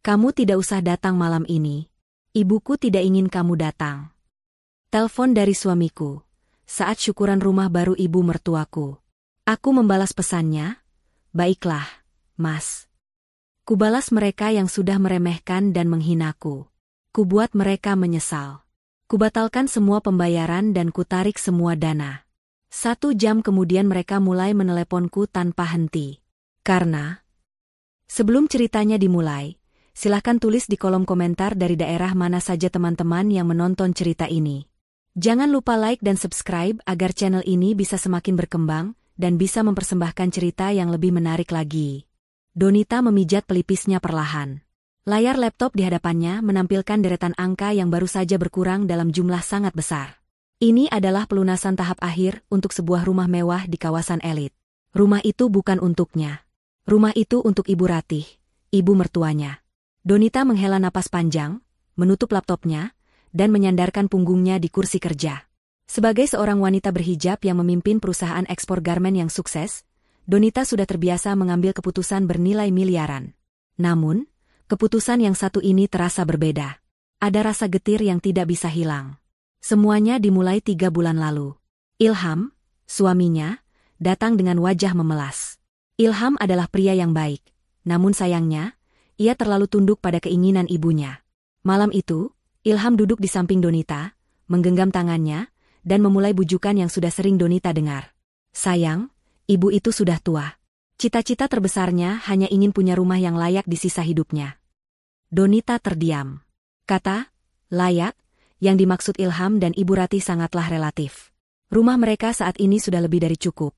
Kamu tidak usah datang malam ini. Ibuku tidak ingin kamu datang. Telepon dari suamiku. Saat syukuran rumah baru ibu mertuaku. Aku membalas pesannya. Baiklah, Mas. Kubalas mereka yang sudah meremehkan dan menghinaku. Kubuat mereka menyesal. Kubatalkan semua pembayaran dan kutarik semua dana. 1 jam kemudian mereka mulai meneleponku tanpa henti. Karena sebelum ceritanya dimulai, silahkan tulis di kolom komentar dari daerah mana saja teman-teman yang menonton cerita ini. Jangan lupa like dan subscribe agar channel ini bisa semakin berkembang dan bisa mempersembahkan cerita yang lebih menarik lagi. Donita memijat pelipisnya perlahan. Layar laptop di hadapannya menampilkan deretan angka yang baru saja berkurang dalam jumlah sangat besar. Ini adalah pelunasan tahap akhir untuk sebuah rumah mewah di kawasan elit. Rumah itu bukan untuknya. Rumah itu untuk Ibu Ratih, ibu mertuanya. Donita menghela napas panjang, menutup laptopnya, dan menyandarkan punggungnya di kursi kerja. Sebagai seorang wanita berhijab yang memimpin perusahaan ekspor garmen yang sukses, Donita sudah terbiasa mengambil keputusan bernilai miliaran. Namun, keputusan yang satu ini terasa berbeda. Ada rasa getir yang tidak bisa hilang. Semuanya dimulai 3 bulan lalu. Ilham, suaminya, datang dengan wajah memelas. Ilham adalah pria yang baik, namun sayangnya, ia terlalu tunduk pada keinginan ibunya. Malam itu, Ilham duduk di samping Donita, menggenggam tangannya, dan memulai bujukan yang sudah sering Donita dengar. Sayang, ibu itu sudah tua. Cita-cita terbesarnya hanya ingin punya rumah yang layak di sisa hidupnya. Donita terdiam. Kata, layak, yang dimaksud Ilham dan Ibu Ratih sangatlah relatif. Rumah mereka saat ini sudah lebih dari cukup.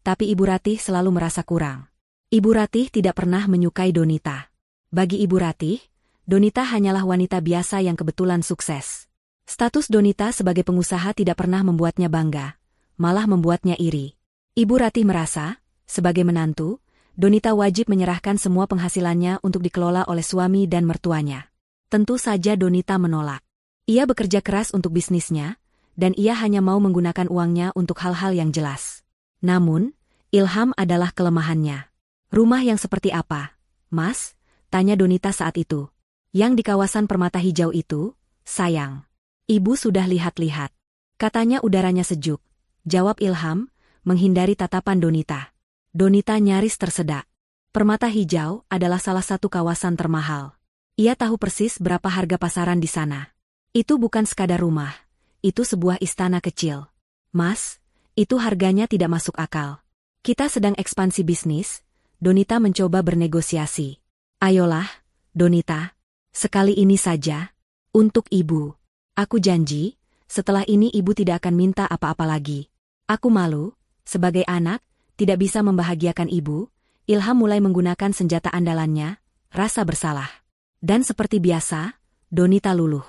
Tapi Ibu Ratih selalu merasa kurang. Ibu Ratih tidak pernah menyukai Donita. Bagi Ibu Ratih, Donita hanyalah wanita biasa yang kebetulan sukses. Status Donita sebagai pengusaha tidak pernah membuatnya bangga, malah membuatnya iri. Ibu Ratih merasa, sebagai menantu, Donita wajib menyerahkan semua penghasilannya untuk dikelola oleh suami dan mertuanya. Tentu saja Donita menolak. Ia bekerja keras untuk bisnisnya, dan ia hanya mau menggunakan uangnya untuk hal-hal yang jelas. Namun, Ilham adalah kelemahannya. Rumah yang seperti apa, Mas? Tanya Donita saat itu. Yang di kawasan permata hijau itu, sayang. Ibu sudah lihat-lihat. Katanya udaranya sejuk. Jawab Ilham, menghindari tatapan Donita. Donita nyaris tersedak. Permata hijau adalah salah satu kawasan termahal. Ia tahu persis berapa harga pasaran di sana. Itu bukan sekadar rumah, itu sebuah istana kecil. Mas, itu harganya tidak masuk akal. Kita sedang ekspansi bisnis, Donita mencoba bernegosiasi. Ayolah, Donita, sekali ini saja, untuk ibu. Aku janji, setelah ini ibu tidak akan minta apa-apa lagi. Aku malu, sebagai anak, tidak bisa membahagiakan ibu. Ilham mulai menggunakan senjata andalannya, rasa bersalah. Dan seperti biasa, Donita luluh.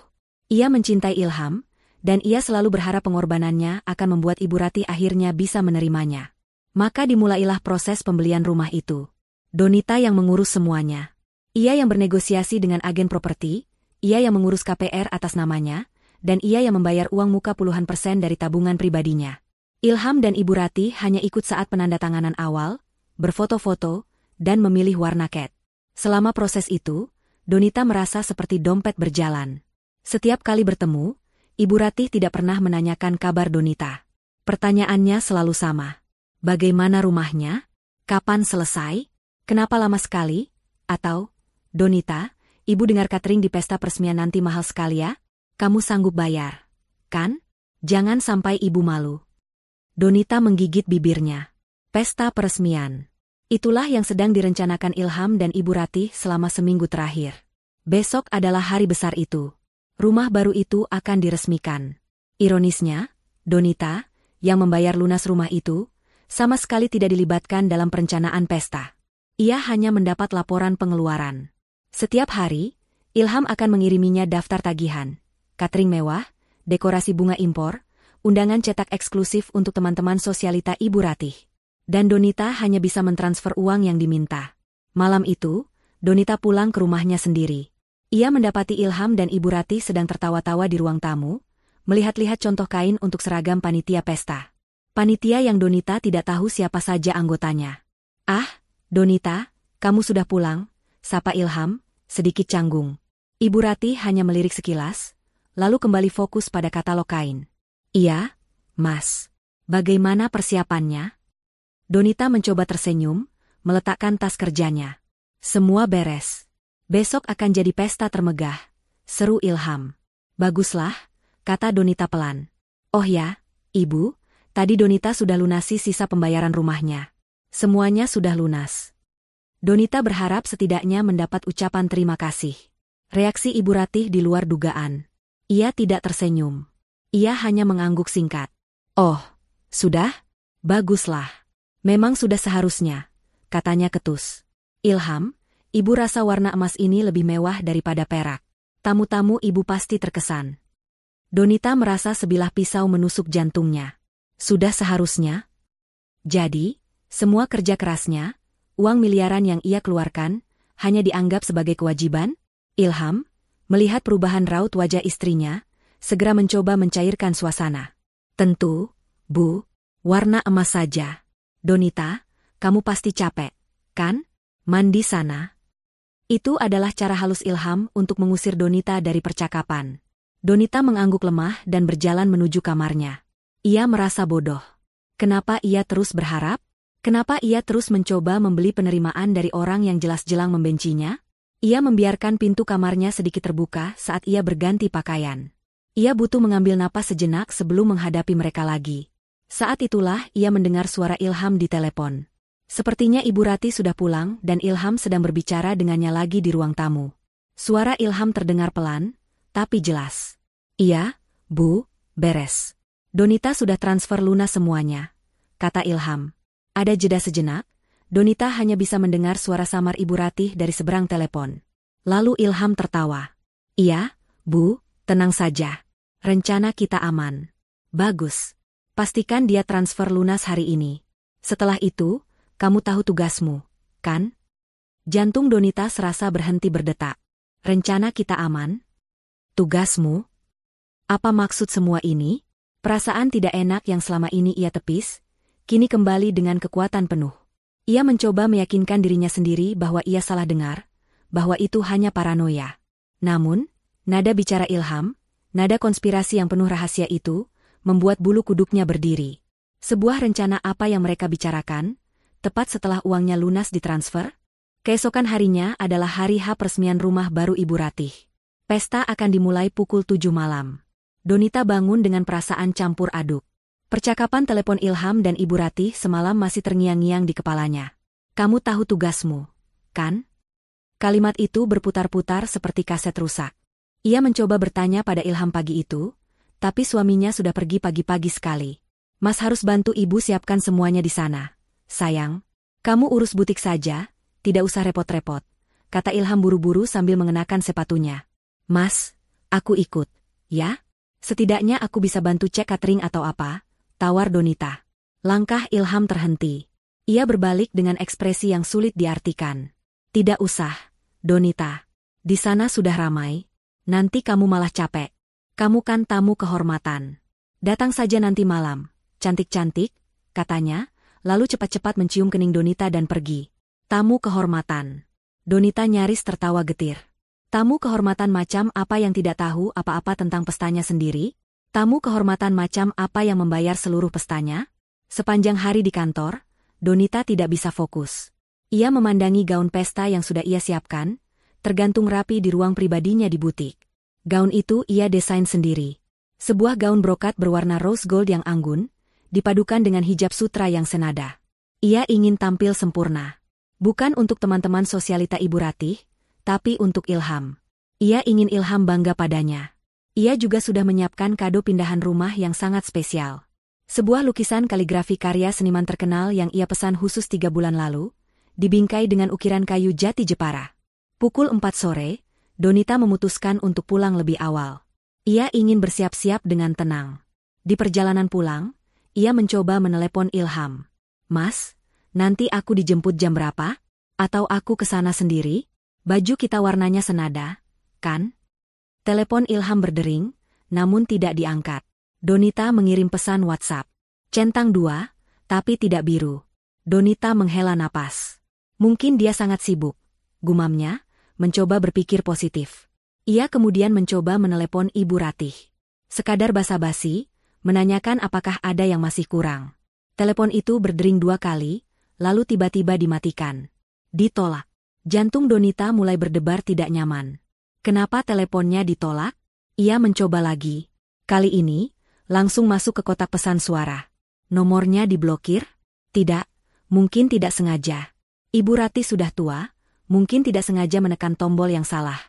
Ia mencintai Ilham, dan ia selalu berharap pengorbanannya akan membuat Ibu Ratih akhirnya bisa menerimanya. Maka dimulailah proses pembelian rumah itu. Donita yang mengurus semuanya. Ia yang bernegosiasi dengan agen properti, ia yang mengurus KPR atas namanya, dan ia yang membayar uang muka puluhan % dari tabungan pribadinya. Ilham dan Ibu Ratih hanya ikut saat penandatanganan awal, berfoto-foto, dan memilih warna cat. Selama proses itu, Donita merasa seperti dompet berjalan. Setiap kali bertemu, Ibu Ratih tidak pernah menanyakan kabar Donita. Pertanyaannya selalu sama. Bagaimana rumahnya? Kapan selesai? Kenapa lama sekali? Atau, Donita, ibu dengar catering di pesta peresmian nanti mahal sekali ya? Kamu sanggup bayar, kan? Jangan sampai ibu malu. Donita menggigit bibirnya. Pesta peresmian. Itulah yang sedang direncanakan Ilham dan Ibu Ratih selama seminggu terakhir. Besok adalah hari besar itu. Rumah baru itu akan diresmikan. Ironisnya, Donita, yang membayar lunas rumah itu, sama sekali tidak dilibatkan dalam perencanaan pesta. Ia hanya mendapat laporan pengeluaran. Setiap hari, Ilham akan mengiriminya daftar tagihan, catering mewah, dekorasi bunga impor, undangan cetak eksklusif untuk teman-teman sosialita Ibu Ratih. Dan Donita hanya bisa mentransfer uang yang diminta. Malam itu, Donita pulang ke rumahnya sendiri. Ia mendapati Ilham dan Ibu Ratih sedang tertawa-tawa di ruang tamu, melihat-lihat contoh kain untuk seragam panitia pesta. Panitia yang Donita tidak tahu siapa saja anggotanya. Ah, Donita, kamu sudah pulang, sapa Ilham, sedikit canggung. Ibu Ratih hanya melirik sekilas, lalu kembali fokus pada katalog kain. Iya, Mas. Bagaimana persiapannya? Donita mencoba tersenyum, meletakkan tas kerjanya. Semua beres. Besok akan jadi pesta termegah, seru Ilham. Baguslah, kata Donita pelan. Oh ya, Ibu, tadi Donita sudah lunasi sisa pembayaran rumahnya. Semuanya sudah lunas. Donita berharap setidaknya mendapat ucapan terima kasih. Reaksi Ibu Ratih di luar dugaan. Ia tidak tersenyum. Ia hanya mengangguk singkat. Oh, sudah? Baguslah. Memang sudah seharusnya, katanya ketus. Ilham, Ibu rasa warna emas ini lebih mewah daripada perak. Tamu-tamu Ibu pasti terkesan. Donita merasa sebilah pisau menusuk jantungnya. Sudah seharusnya? Jadi, semua kerja kerasnya, uang miliaran yang ia keluarkan, hanya dianggap sebagai kewajiban? Ilham, melihat perubahan raut wajah istrinya, segera mencoba mencairkan suasana. Tentu, Bu, warna emas saja. Donita, kamu pasti capek, kan? Mandi sana. Itu adalah cara halus Ilham untuk mengusir Donita dari percakapan. Donita mengangguk lemah dan berjalan menuju kamarnya. Ia merasa bodoh. Kenapa ia terus berharap? Kenapa ia terus mencoba membeli penerimaan dari orang yang jelas-jelas membencinya? Ia membiarkan pintu kamarnya sedikit terbuka saat ia berganti pakaian. Ia butuh mengambil napas sejenak sebelum menghadapi mereka lagi. Saat itulah ia mendengar suara Ilham di telepon. Sepertinya Ibu Ratih sudah pulang dan Ilham sedang berbicara dengannya lagi di ruang tamu. Suara Ilham terdengar pelan, tapi jelas. Iya, Bu, beres. Donita sudah transfer lunas semuanya, kata Ilham. Ada jeda sejenak. Donita hanya bisa mendengar suara samar Ibu Ratih dari seberang telepon. Lalu Ilham tertawa. Iya, Bu, tenang saja. Rencana kita aman. Bagus. Pastikan dia transfer lunas hari ini. Setelah itu, kamu tahu tugasmu, kan? Jantung Donita serasa berhenti berdetak. Rencana kita aman? Tugasmu? Apa maksud semua ini? Perasaan tidak enak yang selama ini ia tepis, kini kembali dengan kekuatan penuh. Ia mencoba meyakinkan dirinya sendiri bahwa ia salah dengar, bahwa itu hanya paranoia. Namun, nada bicara Ilham, nada konspirasi yang penuh rahasia itu, membuat bulu kuduknya berdiri. Sebuah rencana apa yang mereka bicarakan, tepat setelah uangnya lunas ditransfer? Keesokan harinya adalah hari H peresmian rumah baru Ibu Ratih. Pesta akan dimulai pukul 7 malam. Donita bangun dengan perasaan campur aduk. Percakapan telepon Ilham dan Ibu Ratih semalam masih terngiang-ngiang di kepalanya. Kamu tahu tugasmu, kan? Kalimat itu berputar-putar seperti kaset rusak. Ia mencoba bertanya pada Ilham pagi itu, tapi suaminya sudah pergi pagi-pagi sekali. Mas harus bantu ibu siapkan semuanya di sana. Sayang, kamu urus butik saja, tidak usah repot-repot, kata Ilham buru-buru sambil mengenakan sepatunya. Mas, aku ikut, ya? Setidaknya aku bisa bantu cek catering atau apa, tawar Donita. Langkah Ilham terhenti. Ia berbalik dengan ekspresi yang sulit diartikan. Tidak usah, Donita. Di sana sudah ramai. Nanti kamu malah capek. Kamu kan tamu kehormatan. Datang saja nanti malam. Cantik-cantik, katanya, lalu cepat-cepat mencium kening Donita dan pergi. Tamu kehormatan. Donita nyaris tertawa getir. Tamu kehormatan macam apa yang tidak tahu apa-apa tentang pestanya sendiri? Tamu kehormatan macam apa yang membayar seluruh pestanya? Sepanjang hari di kantor, Donita tidak bisa fokus. Ia memandangi gaun pesta yang sudah ia siapkan, tergantung rapi di ruang pribadinya di butik. Gaun itu ia desain sendiri. Sebuah gaun brokat berwarna rose gold yang anggun, dipadukan dengan hijab sutra yang senada. Ia ingin tampil sempurna. Bukan untuk teman-teman sosialita Ibu Ratih, tapi untuk Ilham. Ia ingin Ilham bangga padanya. Ia juga sudah menyiapkan kado pindahan rumah yang sangat spesial. Sebuah lukisan kaligrafi karya seniman terkenal yang ia pesan khusus 3 bulan lalu, dibingkai dengan ukiran kayu jati Jepara. Pukul 4 sore, Donita memutuskan untuk pulang lebih awal. Ia ingin bersiap-siap dengan tenang. Di perjalanan pulang, ia mencoba menelepon Ilham. Mas, nanti aku dijemput jam berapa? Atau aku ke sana sendiri? Baju kita warnanya senada, kan? Telepon Ilham berdering, namun tidak diangkat. Donita mengirim pesan WhatsApp. Centang 2, tapi tidak biru. Donita menghela napas. Mungkin dia sangat sibuk, gumamnya, mencoba berpikir positif. Ia kemudian mencoba menelepon Ibu Ratih. Sekadar basa-basi, menanyakan apakah ada yang masih kurang. Telepon itu berdering 2 kali, lalu tiba-tiba dimatikan. Ditolak. Jantung Donita mulai berdebar tidak nyaman. Kenapa teleponnya ditolak? Ia mencoba lagi. Kali ini, langsung masuk ke kotak pesan suara. Nomornya diblokir? Tidak, mungkin tidak sengaja. Ibu Ratih sudah tua, mungkin tidak sengaja menekan tombol yang salah.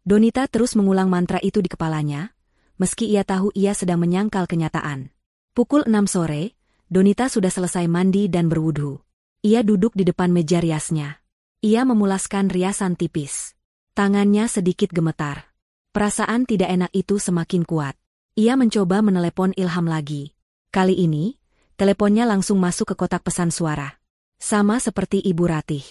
Donita terus mengulang mantra itu di kepalanya, meski ia tahu ia sedang menyangkal kenyataan. Pukul 6 sore, Donita sudah selesai mandi dan berwudhu. Ia duduk di depan meja riasnya. Ia memulaskan riasan tipis. Tangannya sedikit gemetar. Perasaan tidak enak itu semakin kuat. Ia mencoba menelepon Ilham lagi. Kali ini, teleponnya langsung masuk ke kotak pesan suara. Sama seperti Ibu Ratih.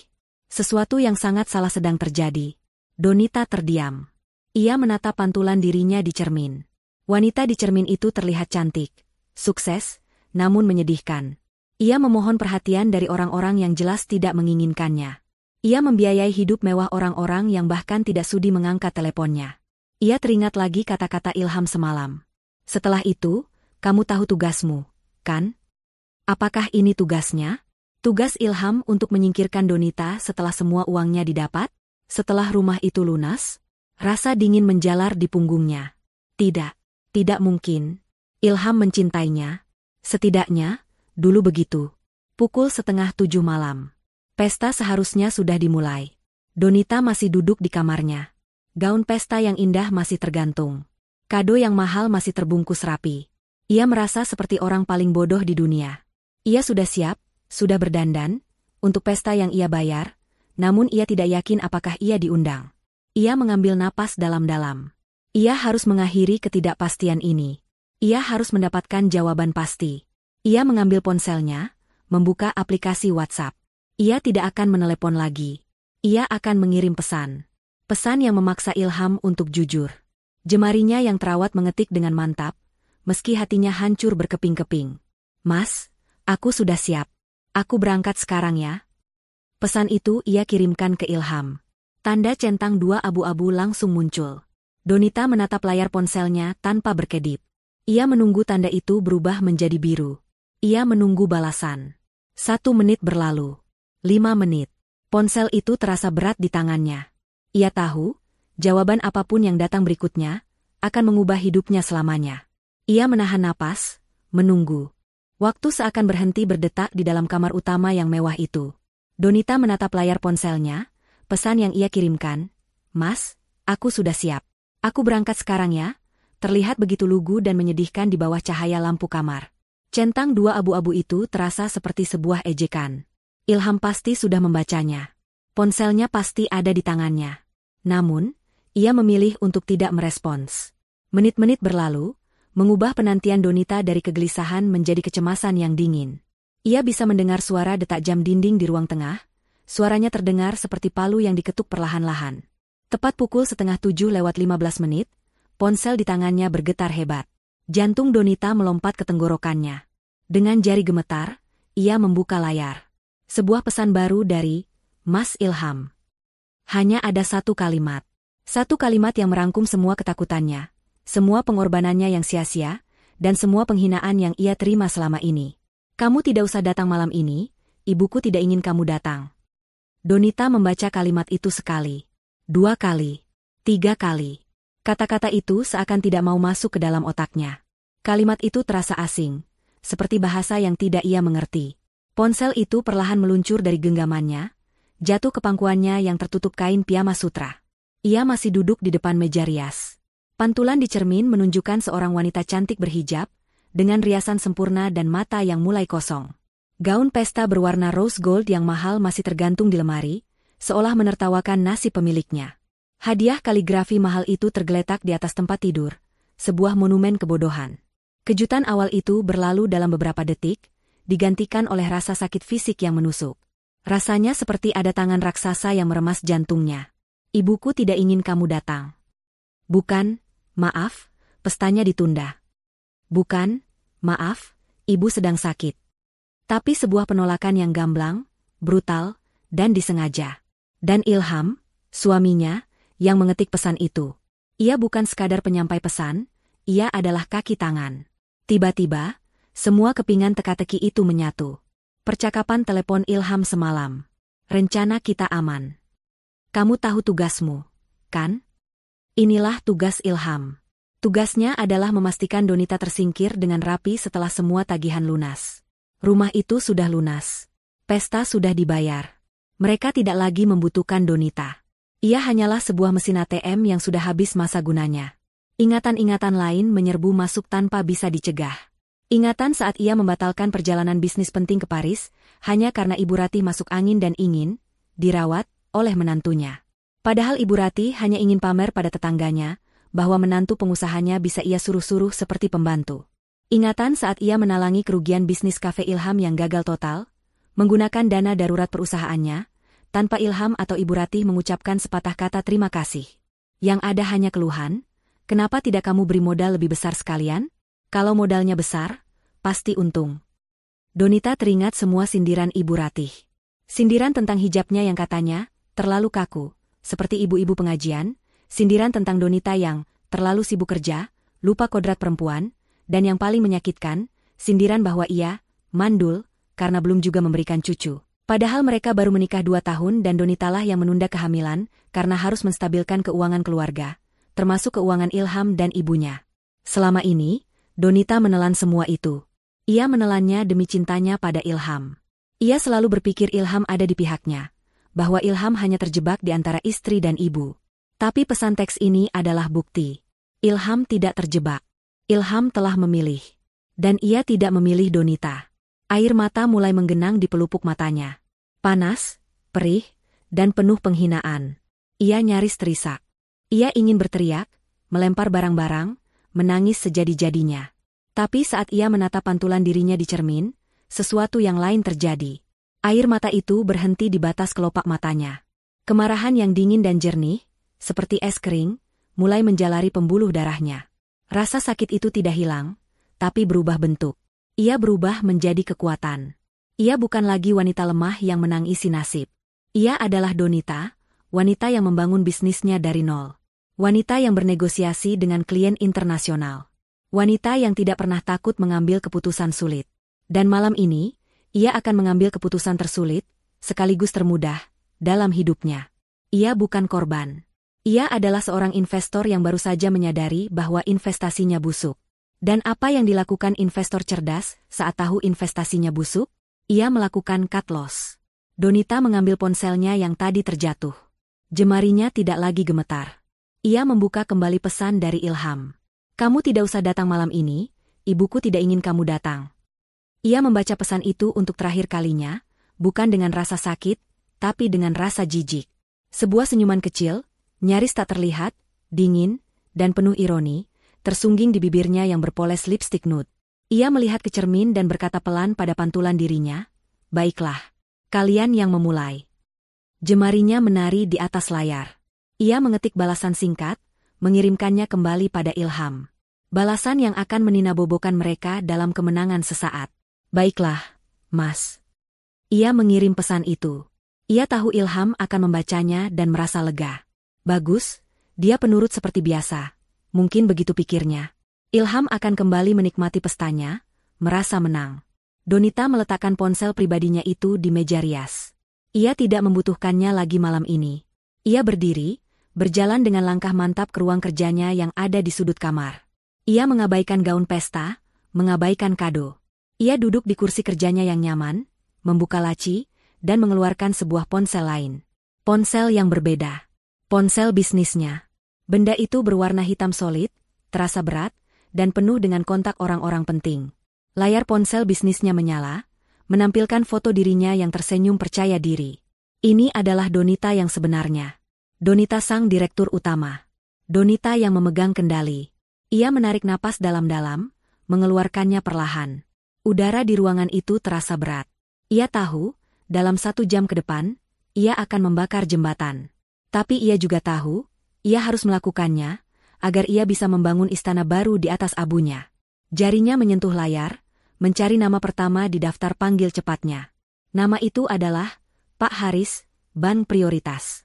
Sesuatu yang sangat salah sedang terjadi. Donita terdiam. Ia menatap pantulan dirinya di cermin. Wanita di cermin itu terlihat cantik, sukses, namun menyedihkan. Ia memohon perhatian dari orang-orang yang jelas tidak menginginkannya. Ia membiayai hidup mewah orang-orang yang bahkan tidak sudi mengangkat teleponnya. Ia teringat lagi kata-kata Ilham semalam. Setelah itu, kamu tahu tugasmu, kan? Apakah ini tugasnya? Tugas Ilham untuk menyingkirkan Donita setelah semua uangnya didapat? Setelah rumah itu lunas? Rasa dingin menjalar di punggungnya. Tidak, tidak mungkin. Ilham mencintainya. Setidaknya, dulu begitu. Pukul 6:30 malam. Pesta seharusnya sudah dimulai. Donita masih duduk di kamarnya. Gaun pesta yang indah masih tergantung. Kado yang mahal masih terbungkus rapi. Ia merasa seperti orang paling bodoh di dunia. Ia sudah siap, sudah berdandan, untuk pesta yang ia bayar, namun ia tidak yakin apakah ia diundang. Ia mengambil napas dalam-dalam. Ia harus mengakhiri ketidakpastian ini. Ia harus mendapatkan jawaban pasti. Ia mengambil ponselnya, membuka aplikasi WhatsApp. Ia tidak akan menelepon lagi. Ia akan mengirim pesan. Pesan yang memaksa Ilham untuk jujur. Jemarinya yang terawat mengetik dengan mantap, meski hatinya hancur berkeping-keping. Mas, aku sudah siap. Aku berangkat sekarang ya. Pesan itu ia kirimkan ke Ilham. Tanda centang 2 abu-abu langsung muncul. Donita menatap layar ponselnya tanpa berkedip. Ia menunggu tanda itu berubah menjadi biru. Ia menunggu balasan. 1 menit berlalu. 5 menit. Ponsel itu terasa berat di tangannya. Ia tahu, jawaban apapun yang datang berikutnya, akan mengubah hidupnya selamanya. Ia menahan napas, menunggu. Waktu seakan berhenti berdetak di dalam kamar utama yang mewah itu. Donita menatap layar ponselnya, pesan yang ia kirimkan, Mas, aku sudah siap. Aku berangkat sekarang ya, terlihat begitu lugu dan menyedihkan di bawah cahaya lampu kamar. Centang 2 abu-abu itu terasa seperti sebuah ejekan. Ilham pasti sudah membacanya. Ponselnya pasti ada di tangannya. Namun, ia memilih untuk tidak merespons. Menit-menit berlalu, mengubah penantian Donita dari kegelisahan menjadi kecemasan yang dingin. Ia bisa mendengar suara detak jam dinding di ruang tengah, suaranya terdengar seperti palu yang diketuk perlahan-lahan. Tepat pukul 6:07:15, ponsel di tangannya bergetar hebat. Jantung Donita melompat ke tenggorokannya. Dengan jari gemetar, ia membuka layar. Sebuah pesan baru dari Mas Ilham. Hanya ada 1 kalimat. 1 kalimat yang merangkum semua ketakutannya, semua pengorbanannya yang sia-sia, dan semua penghinaan yang ia terima selama ini. Kamu tidak usah datang malam ini, ibuku tidak ingin kamu datang. Donita membaca kalimat itu sekali, 2 kali, 3 kali. Kata-kata itu seakan tidak mau masuk ke dalam otaknya. Kalimat itu terasa asing, seperti bahasa yang tidak ia mengerti. Ponsel itu perlahan meluncur dari genggamannya, jatuh ke pangkuannya yang tertutup kain piyama sutra. Ia masih duduk di depan meja rias. Pantulan di cermin menunjukkan seorang wanita cantik berhijab, dengan riasan sempurna dan mata yang mulai kosong. Gaun pesta berwarna rose gold yang mahal masih tergantung di lemari, seolah menertawakan nasib pemiliknya. Hadiah kaligrafi mahal itu tergeletak di atas tempat tidur, sebuah monumen kebodohan. Kejutan awal itu berlalu dalam beberapa detik, digantikan oleh rasa sakit fisik yang menusuk. Rasanya seperti ada tangan raksasa yang meremas jantungnya. Ibuku tidak ingin kamu datang. Bukan, maaf, pestanya ditunda. Bukan, maaf, ibu sedang sakit. Tapi sebuah penolakan yang gamblang, brutal, dan disengaja. Dan Ilham, suaminya, yang mengetik pesan itu. Ia bukan sekadar penyampai pesan, ia adalah kaki tangan. Tiba-tiba, semua kepingan teka-teki itu menyatu. Percakapan telepon Ilham semalam. Rencana kita aman. Kamu tahu tugasmu, kan? Inilah tugas Ilham. Tugasnya adalah memastikan Donita tersingkir dengan rapi setelah semua tagihan lunas. Rumah itu sudah lunas. Pesta sudah dibayar. Mereka tidak lagi membutuhkan Donita. Ia hanyalah sebuah mesin ATM yang sudah habis masa gunanya. Ingatan-ingatan lain menyerbu masuk tanpa bisa dicegah. Ingatan saat ia membatalkan perjalanan bisnis penting ke Paris, hanya karena Ibu Ratih masuk angin dan ingin dirawat oleh menantunya. Padahal Ibu Ratih hanya ingin pamer pada tetangganya, bahwa menantu pengusahanya bisa ia suruh-suruh seperti pembantu. Ingatan saat ia menalangi kerugian bisnis kafe Ilham yang gagal total, menggunakan dana darurat perusahaannya, tanpa Ilham atau Ibu Ratih mengucapkan sepatah kata terima kasih. Yang ada hanya keluhan, kenapa tidak kamu beri modal lebih besar sekalian? Kalau modalnya besar, pasti untung. Donita teringat semua sindiran Ibu Ratih. Sindiran tentang hijabnya yang katanya terlalu kaku, seperti ibu-ibu pengajian, sindiran tentang Donita yang terlalu sibuk kerja, lupa kodrat perempuan, dan yang paling menyakitkan, sindiran bahwa ia mandul karena belum juga memberikan cucu. Padahal mereka baru menikah 2 tahun dan Donitalah yang menunda kehamilan karena harus menstabilkan keuangan keluarga, termasuk keuangan Ilham dan ibunya. Selama ini, Donita menelan semua itu. Ia menelannya demi cintanya pada Ilham. Ia selalu berpikir Ilham ada di pihaknya, bahwa Ilham hanya terjebak di antara istri dan ibu. Tapi pesan teks ini adalah bukti. Ilham tidak terjebak. Ilham telah memilih. Dan ia tidak memilih Donita. Air mata mulai menggenang di pelupuk matanya. Panas, perih, dan penuh penghinaan. Ia nyaris terisak. Ia ingin berteriak, melempar barang-barang, menangis sejadi-jadinya. Tapi saat ia menatap pantulan dirinya di cermin, sesuatu yang lain terjadi. Air mata itu berhenti di batas kelopak matanya. Kemarahan yang dingin dan jernih, seperti es kering, mulai menjalari pembuluh darahnya. Rasa sakit itu tidak hilang, tapi berubah bentuk. Ia berubah menjadi kekuatan. Ia bukan lagi wanita lemah yang menangisi nasib. Ia adalah Donita, wanita yang membangun bisnisnya dari nol. Wanita yang bernegosiasi dengan klien internasional. Wanita yang tidak pernah takut mengambil keputusan sulit. Dan malam ini, ia akan mengambil keputusan tersulit, sekaligus termudah, dalam hidupnya. Ia bukan korban. Ia adalah seorang investor yang baru saja menyadari bahwa investasinya busuk. Dan apa yang dilakukan investor cerdas saat tahu investasinya busuk? Ia melakukan cut loss. Donita mengambil ponselnya yang tadi terjatuh. Jemarinya tidak lagi gemetar. Ia membuka kembali pesan dari Ilham. Kamu tidak usah datang malam ini, ibuku tidak ingin kamu datang. Ia membaca pesan itu untuk terakhir kalinya, bukan dengan rasa sakit, tapi dengan rasa jijik. Sebuah senyuman kecil, nyaris tak terlihat, dingin, dan penuh ironi, tersungging di bibirnya yang berpoles lipstik nude. Ia melihat ke cermin dan berkata pelan pada pantulan dirinya, baiklah, kalian yang memulai. Jemarinya menari di atas layar. Ia mengetik balasan singkat, mengirimkannya kembali pada Ilham. Balasan yang akan meninabobokan mereka dalam kemenangan sesaat. Baiklah, Mas. Ia mengirim pesan itu. Ia tahu Ilham akan membacanya dan merasa lega. Bagus, dia penurut seperti biasa. Mungkin begitu pikirnya. Ilham akan kembali menikmati pestanya, merasa menang. Donita meletakkan ponsel pribadinya itu di meja rias. Ia tidak membutuhkannya lagi malam ini. Ia berdiri, berjalan dengan langkah mantap ke ruang kerjanya yang ada di sudut kamar. Ia mengabaikan gaun pesta, mengabaikan kado. Ia duduk di kursi kerjanya yang nyaman, membuka laci, dan mengeluarkan sebuah ponsel lain. Ponsel yang berbeda. Ponsel bisnisnya. Benda itu berwarna hitam solid, terasa berat, dan penuh dengan kontak orang-orang penting. Layar ponsel bisnisnya menyala, menampilkan foto dirinya yang tersenyum percaya diri. Ini adalah Donita yang sebenarnya. Donita sang direktur utama. Donita yang memegang kendali. Ia menarik napas dalam-dalam, mengeluarkannya perlahan. Udara di ruangan itu terasa berat. Ia tahu, dalam 1 jam ke depan, ia akan membakar jembatan. Tapi ia juga tahu, ia harus melakukannya, agar ia bisa membangun istana baru di atas abunya. Jarinya menyentuh layar, mencari nama pertama di daftar panggil cepatnya. Nama itu adalah Pak Haris, Bank Prioritas.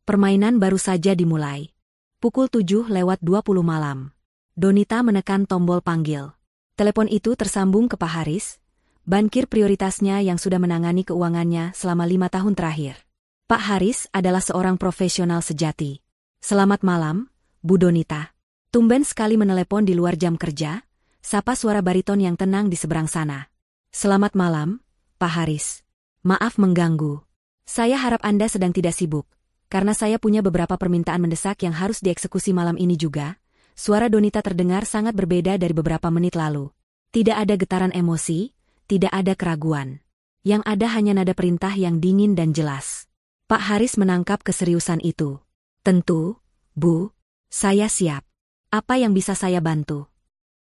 Permainan baru saja dimulai. Pukul 7:20 malam. Donita menekan tombol panggil. Telepon itu tersambung ke Pak Haris, bankir prioritasnya yang sudah menangani keuangannya selama 5 tahun terakhir. Pak Haris adalah seorang profesional sejati. "Selamat malam, Bu Donita." Tumben sekali menelepon di luar jam kerja, sapa suara bariton yang tenang di seberang sana. "Selamat malam, Pak Haris. Maaf mengganggu. Saya harap Anda sedang tidak sibuk. Karena saya punya beberapa permintaan mendesak yang harus dieksekusi malam ini juga." Suara Donita terdengar sangat berbeda dari beberapa menit lalu. Tidak ada getaran emosi, tidak ada keraguan. Yang ada hanya nada perintah yang dingin dan jelas. Pak Haris menangkap keseriusan itu. "Tentu, Bu. Saya siap. Apa yang bisa saya bantu?"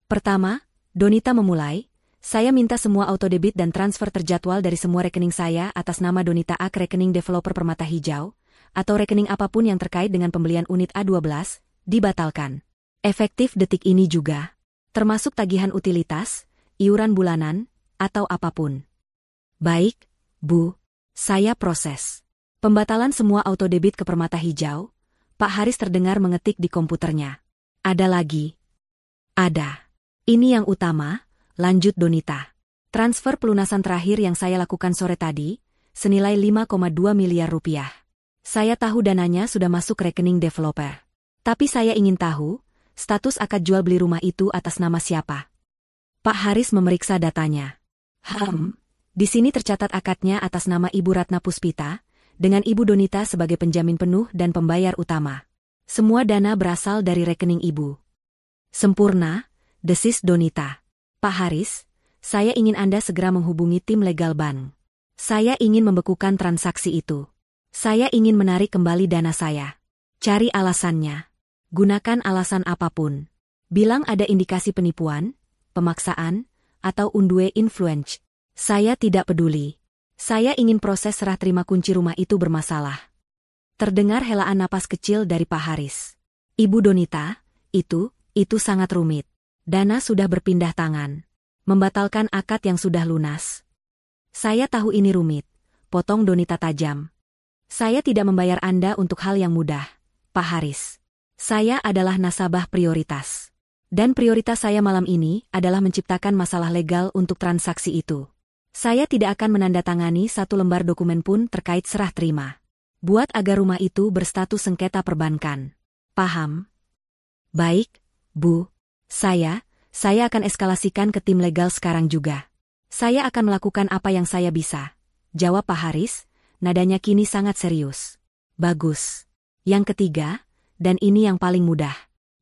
Pertama, Donita memulai, "Saya minta semua autodebit dan transfer terjadwal dari semua rekening saya atas nama Donita A ke rekening developer Permata Hijau, atau rekening apapun yang terkait dengan pembelian unit A12, dibatalkan. Efektif detik ini juga. Termasuk tagihan utilitas, iuran bulanan, atau apapun." "Baik, Bu. Saya proses." Pembatalan semua autodebit ke Permata Hijau. Pak Haris terdengar mengetik di komputernya. "Ada lagi?" "Ada. Ini yang utama," lanjut Donita. "Transfer pelunasan terakhir yang saya lakukan sore tadi, senilai 5,2 miliar rupiah. Saya tahu dananya sudah masuk rekening developer. Tapi saya ingin tahu, status akad jual beli rumah itu atas nama siapa?" Pak Haris memeriksa datanya. Di sini tercatat akadnya atas nama Ibu Ratna Puspita, dengan Ibu Donita sebagai penjamin penuh dan pembayar utama. Semua dana berasal dari rekening Ibu." "Sempurna," desis Donita. "Pak Haris, saya ingin Anda segera menghubungi tim legal bank. Saya ingin membekukan transaksi itu. Saya ingin menarik kembali dana saya. Cari alasannya. Gunakan alasan apapun. Bilang ada indikasi penipuan, pemaksaan, atau undue influence. Saya tidak peduli. Saya ingin proses serah terima kunci rumah itu bermasalah." Terdengar helaan napas kecil dari Pak Haris. "Ibu Donita, itu sangat rumit. Dana sudah berpindah tangan. Membatalkan akad yang sudah lunas." "Saya tahu ini rumit," potong Donita tajam. "Saya tidak membayar Anda untuk hal yang mudah, Pak Haris. Saya adalah nasabah prioritas. Dan prioritas saya malam ini adalah menciptakan masalah legal untuk transaksi itu. Saya tidak akan menandatangani satu lembar dokumen pun terkait serah terima. Buat agar rumah itu berstatus sengketa perbankan. Paham?" "Baik, Bu. Saya akan eskalasikan ke tim legal sekarang juga. Saya akan melakukan apa yang saya bisa," jawab Pak Haris. Nadanya kini sangat serius. "Bagus. Yang ketiga, dan ini yang paling mudah.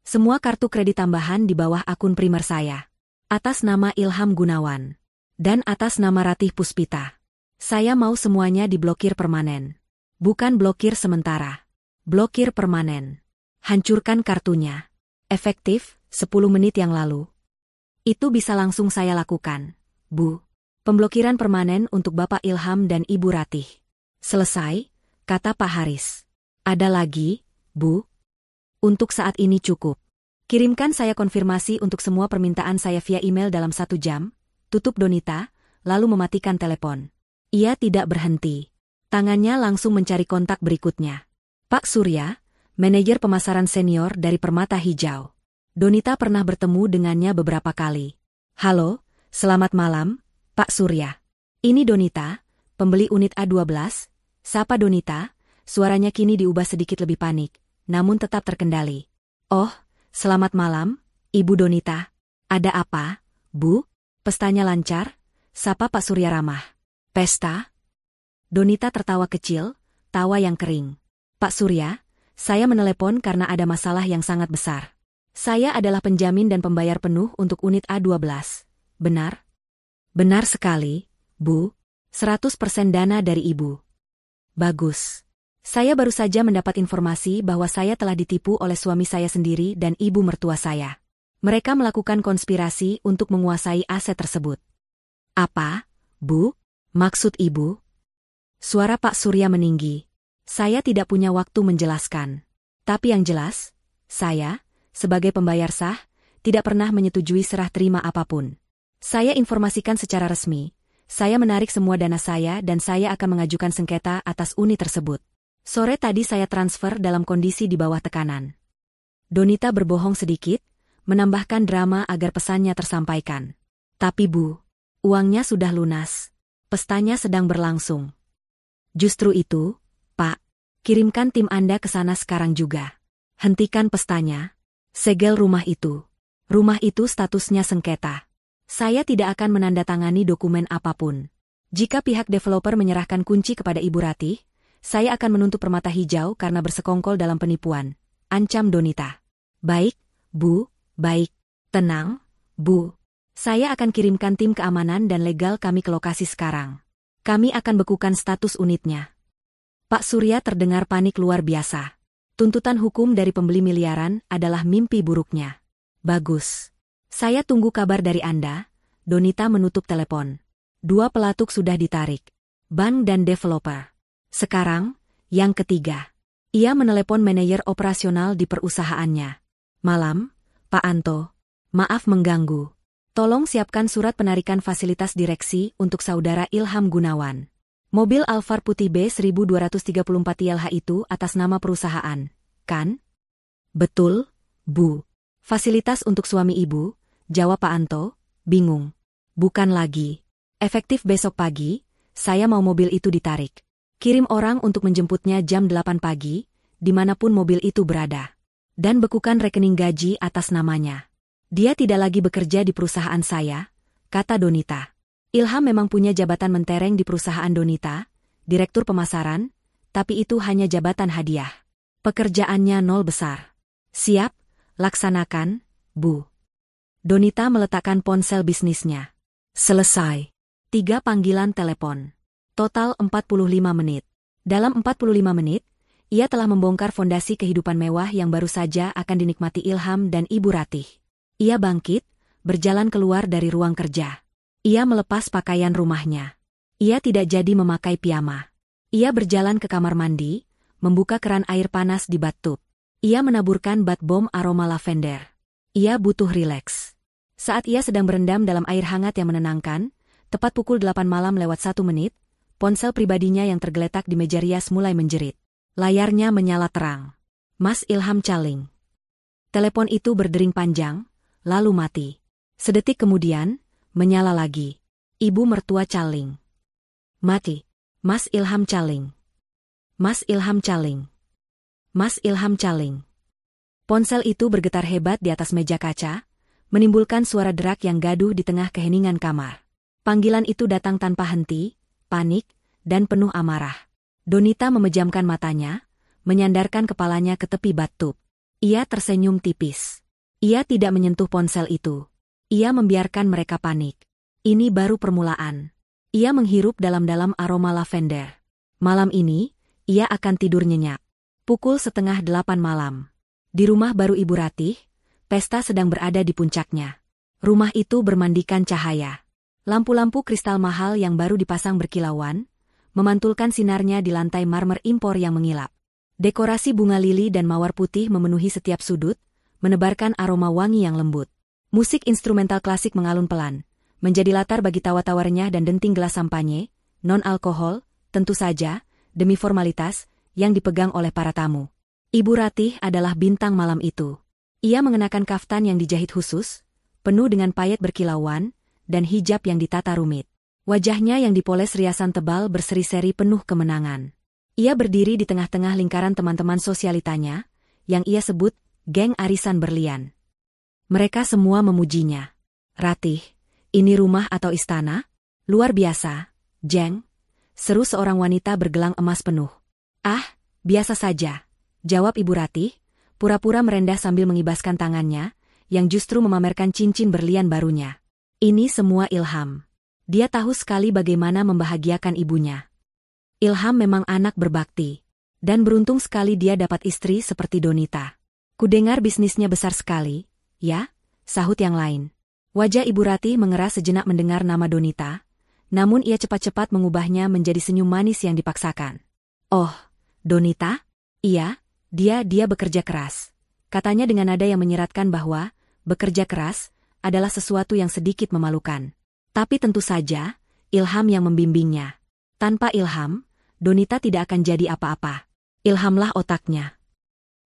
Semua kartu kredit tambahan di bawah akun primer saya. Atas nama Ilham Gunawan. Dan atas nama Ratih Puspita. Saya mau semuanya diblokir permanen. Bukan blokir sementara. Blokir permanen. Hancurkan kartunya. Efektif, 10 menit yang lalu." "Itu bisa langsung saya lakukan, Bu. Pemblokiran permanen untuk Bapak Ilham dan Ibu Ratih." "Selesai," kata Pak Haris. "Ada lagi, Bu?" "Untuk saat ini cukup. Kirimkan saya konfirmasi untuk semua permintaan saya via email dalam 1 jam, tutup Donita, lalu mematikan telepon. Ia tidak berhenti. Tangannya langsung mencari kontak berikutnya. "Pak Surya, manajer pemasaran senior dari Permata Hijau." Donita pernah bertemu dengannya beberapa kali. "Halo, selamat malam, Pak Surya. Ini Donita, pembeli unit A12, sapa Donita." Suaranya kini diubah sedikit lebih panik, namun tetap terkendali. "Oh, selamat malam, Ibu Donita. Ada apa, Bu?" "Pestanya lancar?" sapa Pak Surya ramah. "Pesta?" Donita tertawa kecil, tawa yang kering. "Pak Surya, saya menelepon karena ada masalah yang sangat besar. Saya adalah penjamin dan pembayar penuh untuk unit A12. Benar?" "Benar sekali, Bu. 100% dana dari Ibu." "Bagus. Saya baru saja mendapat informasi bahwa saya telah ditipu oleh suami saya sendiri dan ibu mertua saya. Mereka melakukan konspirasi untuk menguasai aset tersebut." "Apa, Bu? Maksud Ibu?" Suara Pak Surya meninggi. "Saya tidak punya waktu menjelaskan. Tapi yang jelas, saya, sebagai pembayar sah, tidak pernah menyetujui serah terima apapun. Saya informasikan secara resmi, saya menarik semua dana saya dan saya akan mengajukan sengketa atas unit tersebut. Sore tadi saya transfer dalam kondisi di bawah tekanan. Donita berbohong sedikit, menambahkan drama agar pesannya tersampaikan. Tapi Bu, uangnya sudah lunas. Pestanya sedang berlangsung. Justru itu, Pak, kirimkan tim Anda ke sana sekarang juga. Hentikan pestanya. Segel rumah itu. Rumah itu statusnya sengketa. Saya tidak akan menandatangani dokumen apapun. Jika pihak developer menyerahkan kunci kepada Ibu Ratih, saya akan menuntut permata hijau karena bersekongkol dalam penipuan, ancam Donita. Baik, Bu, baik. Tenang, Bu. Saya akan kirimkan tim keamanan dan legal kami ke lokasi sekarang. Kami akan bekukan status unitnya. Pak Surya terdengar panik luar biasa. Tuntutan hukum dari pembeli miliaran adalah mimpi buruknya. Bagus. Saya tunggu kabar dari Anda. Donita menutup telepon. 2 pelatuk sudah ditarik. Bank dan developer. Sekarang, yang ketiga. Ia menelepon manajer operasional di perusahaannya. Malam, Pak Anto. Maaf mengganggu. Tolong siapkan surat penarikan fasilitas direksi untuk saudara Ilham Gunawan. Mobil Alphard putih B1234 ILH itu atas nama perusahaan, kan? Betul, Bu. Fasilitas untuk suami Ibu, jawab Pak Anto, bingung. Bukan lagi. Efektif besok pagi, saya mau mobil itu ditarik. Kirim orang untuk menjemputnya jam 8 pagi, dimanapun mobil itu berada. Dan bekukan rekening gaji atas namanya. Dia tidak lagi bekerja di perusahaan saya, kata Donita. Ilham memang punya jabatan mentereng di perusahaan Donita, direktur pemasaran, tapi itu hanya jabatan hadiah. Pekerjaannya nol besar. Siap, laksanakan, Bu. Donita meletakkan ponsel bisnisnya. Selesai. 3 panggilan telepon. Total 45 menit. Dalam 45 menit, ia telah membongkar fondasi kehidupan mewah yang baru saja akan dinikmati Ilham dan Ibu Ratih. Ia bangkit, berjalan keluar dari ruang kerja. Ia melepas pakaian rumahnya. Ia tidak jadi memakai piyama. Ia berjalan ke kamar mandi, membuka keran air panas di bathtub. Ia menaburkan bath bomb aroma lavender. Ia butuh rileks. Saat ia sedang berendam dalam air hangat yang menenangkan, tepat pukul 8 malam lewat 1 menit, ponsel pribadinya yang tergeletak di meja rias mulai menjerit. Layarnya menyala terang. Mas Ilham Caling. Telepon itu berdering panjang, lalu mati. Sedetik kemudian, menyala lagi. Ibu mertua Caling. Mati. Mas Ilham Caling. Mas Ilham Caling. Mas Ilham Caling. Ponsel itu bergetar hebat di atas meja kaca, menimbulkan suara derak yang gaduh di tengah keheningan kamar. Panggilan itu datang tanpa henti, panik, dan penuh amarah. Donita memejamkan matanya, menyandarkan kepalanya ke tepi bathtub. Ia tersenyum tipis. Ia tidak menyentuh ponsel itu. Ia membiarkan mereka panik. Ini baru permulaan. Ia menghirup dalam-dalam aroma lavender. Malam ini, ia akan tidur nyenyak. Pukul 7:30 malam. Di rumah baru Ibu Ratih, pesta sedang berada di puncaknya. Rumah itu bermandikan cahaya. Lampu-lampu kristal mahal yang baru dipasang berkilauan, memantulkan sinarnya di lantai marmer impor yang mengilap. Dekorasi bunga lili dan mawar putih memenuhi setiap sudut, menebarkan aroma wangi yang lembut. Musik instrumental klasik mengalun pelan, menjadi latar bagi tawa-tawa renyah dan denting gelas sampanye, non-alkohol, tentu saja, demi formalitas, yang dipegang oleh para tamu. Ibu Ratih adalah bintang malam itu. Ia mengenakan kaftan yang dijahit khusus, penuh dengan payet berkilauan, dan hijab yang ditata rumit. Wajahnya yang dipoles riasan tebal berseri-seri penuh kemenangan. Ia berdiri di tengah-tengah lingkaran teman-teman sosialitanya, yang ia sebut geng arisan berlian. Mereka semua memujinya. Ratih, ini rumah atau istana? Luar biasa, Jeng, seru seorang wanita bergelang emas penuh. Ah, biasa saja, jawab Ibu Ratih, pura-pura merendah sambil mengibaskan tangannya, yang justru memamerkan cincin berlian barunya. Ini semua Ilham. Dia tahu sekali bagaimana membahagiakan ibunya. Ilham memang anak berbakti. Dan beruntung sekali dia dapat istri seperti Donita. Kudengar bisnisnya besar sekali, ya, sahut yang lain. Wajah Ibu Ratih mengeras sejenak mendengar nama Donita, namun ia cepat-cepat mengubahnya menjadi senyum manis yang dipaksakan. Oh, Donita? Iya, dia bekerja keras. Katanya dengan nada yang menyeratkan bahwa bekerja keras adalah sesuatu yang sedikit memalukan. Tapi tentu saja, Ilham yang membimbingnya. Tanpa Ilham, Donita tidak akan jadi apa-apa. Ilhamlah otaknya.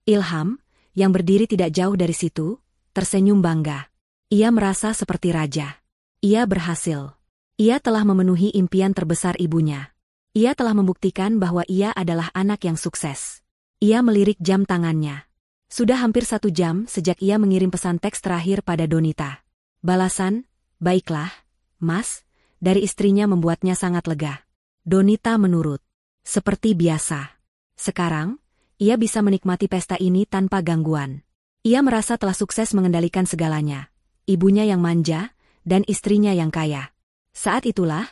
Ilham, yang berdiri tidak jauh dari situ, tersenyum bangga. Ia merasa seperti raja. Ia berhasil. Ia telah memenuhi impian terbesar ibunya. Ia telah membuktikan bahwa ia adalah anak yang sukses. Ia melirik jam tangannya. Sudah hampir 1 jam sejak ia mengirim pesan teks terakhir pada Donita. Balasan, "Baiklah, Mas," dari istrinya membuatnya sangat lega. Donita menurut. Seperti biasa. Sekarang, ia bisa menikmati pesta ini tanpa gangguan. Ia merasa telah sukses mengendalikan segalanya. Ibunya yang manja, dan istrinya yang kaya. Saat itulah,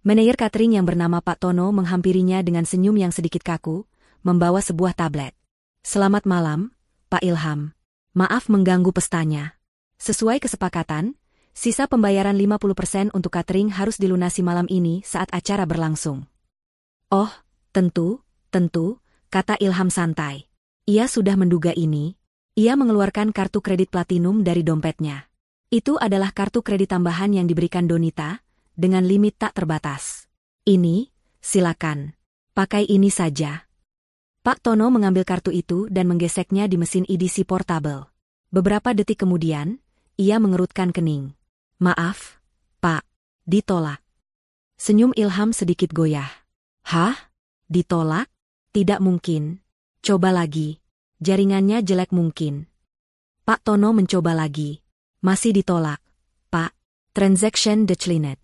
manajer catering yang bernama Pak Tono menghampirinya dengan senyum yang sedikit kaku, membawa sebuah tablet. "Selamat malam, Pak Ilham. Maaf mengganggu pestanya. Sesuai kesepakatan, sisa pembayaran 50% untuk catering harus dilunasi malam ini saat acara berlangsung." "Oh, tentu, kata Ilham santai. Ia sudah menduga ini. Ia mengeluarkan kartu kredit platinum dari dompetnya. Itu adalah kartu kredit tambahan yang diberikan Donita, dengan limit tak terbatas. "Ini, silakan. Pakai ini saja." Pak Tono mengambil kartu itu dan menggeseknya di mesin EDC portable. Beberapa detik kemudian, ia mengerutkan kening. "Maaf, Pak, ditolak." Senyum Ilham sedikit goyah. "Hah? Ditolak? Tidak mungkin. Coba lagi. Jaringannya jelek mungkin." Pak Tono mencoba lagi. "Masih ditolak, Pak. Transaction declined."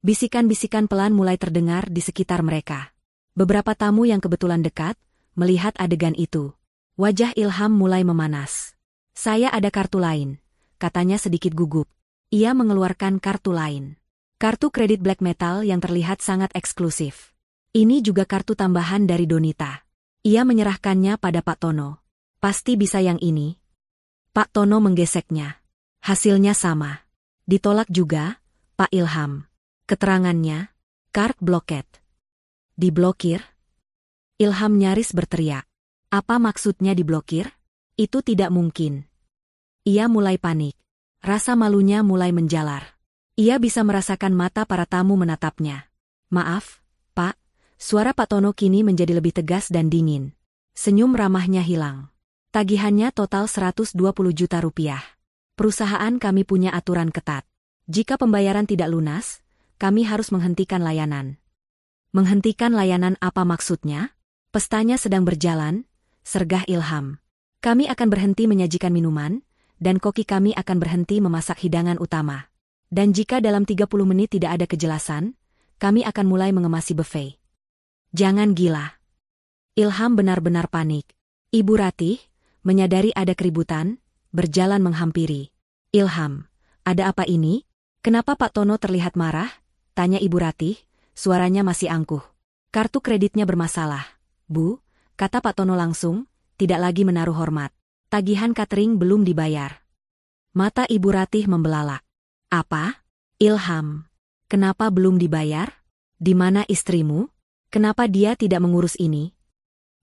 Bisikan-bisikan pelan mulai terdengar di sekitar mereka. Beberapa tamu yang kebetulan dekat, melihat adegan itu. Wajah Ilham mulai memanas. "Saya ada kartu lain," katanya sedikit gugup. Ia mengeluarkan kartu lain. Kartu kredit black metal yang terlihat sangat eksklusif. Ini juga kartu tambahan dari Donita. Ia menyerahkannya pada Pak Tono. "Pasti bisa yang ini." Pak Tono menggeseknya. Hasilnya sama. Ditolak juga, Pak Ilham. Keterangannya, "Card blocked." "Diblokir?" Ilham nyaris berteriak. Apa maksudnya diblokir? Itu tidak mungkin. Ia mulai panik. Rasa malunya mulai menjalar. Ia bisa merasakan mata para tamu menatapnya. "Maaf, Pak." Suara Pak Tono kini menjadi lebih tegas dan dingin. Senyum ramahnya hilang. "Tagihannya total 120 juta rupiah. Perusahaan kami punya aturan ketat. Jika pembayaran tidak lunas, kami harus menghentikan layanan." "Menghentikan layanan apa maksudnya?" "Pestanya sedang berjalan," sergah Ilham. "Kami akan berhenti menyajikan minuman, dan koki kami akan berhenti memasak hidangan utama. Dan jika dalam 30 menit tidak ada kejelasan, kami akan mulai mengemasi buffet." "Jangan gila." Ilham benar-benar panik. Ibu Ratih, menyadari ada keributan, berjalan menghampiri. "Ilham, ada apa ini? Kenapa Pak Tono terlihat marah?" tanya Ibu Ratih, suaranya masih angkuh. "Kartu kreditnya bermasalah, Bu," kata Pak Tono langsung, tidak lagi menaruh hormat. "Tagihan catering belum dibayar." Mata Ibu Ratih membelalak. "Apa? Ilham, kenapa belum dibayar? Di mana istrimu? Kenapa dia tidak mengurus ini?"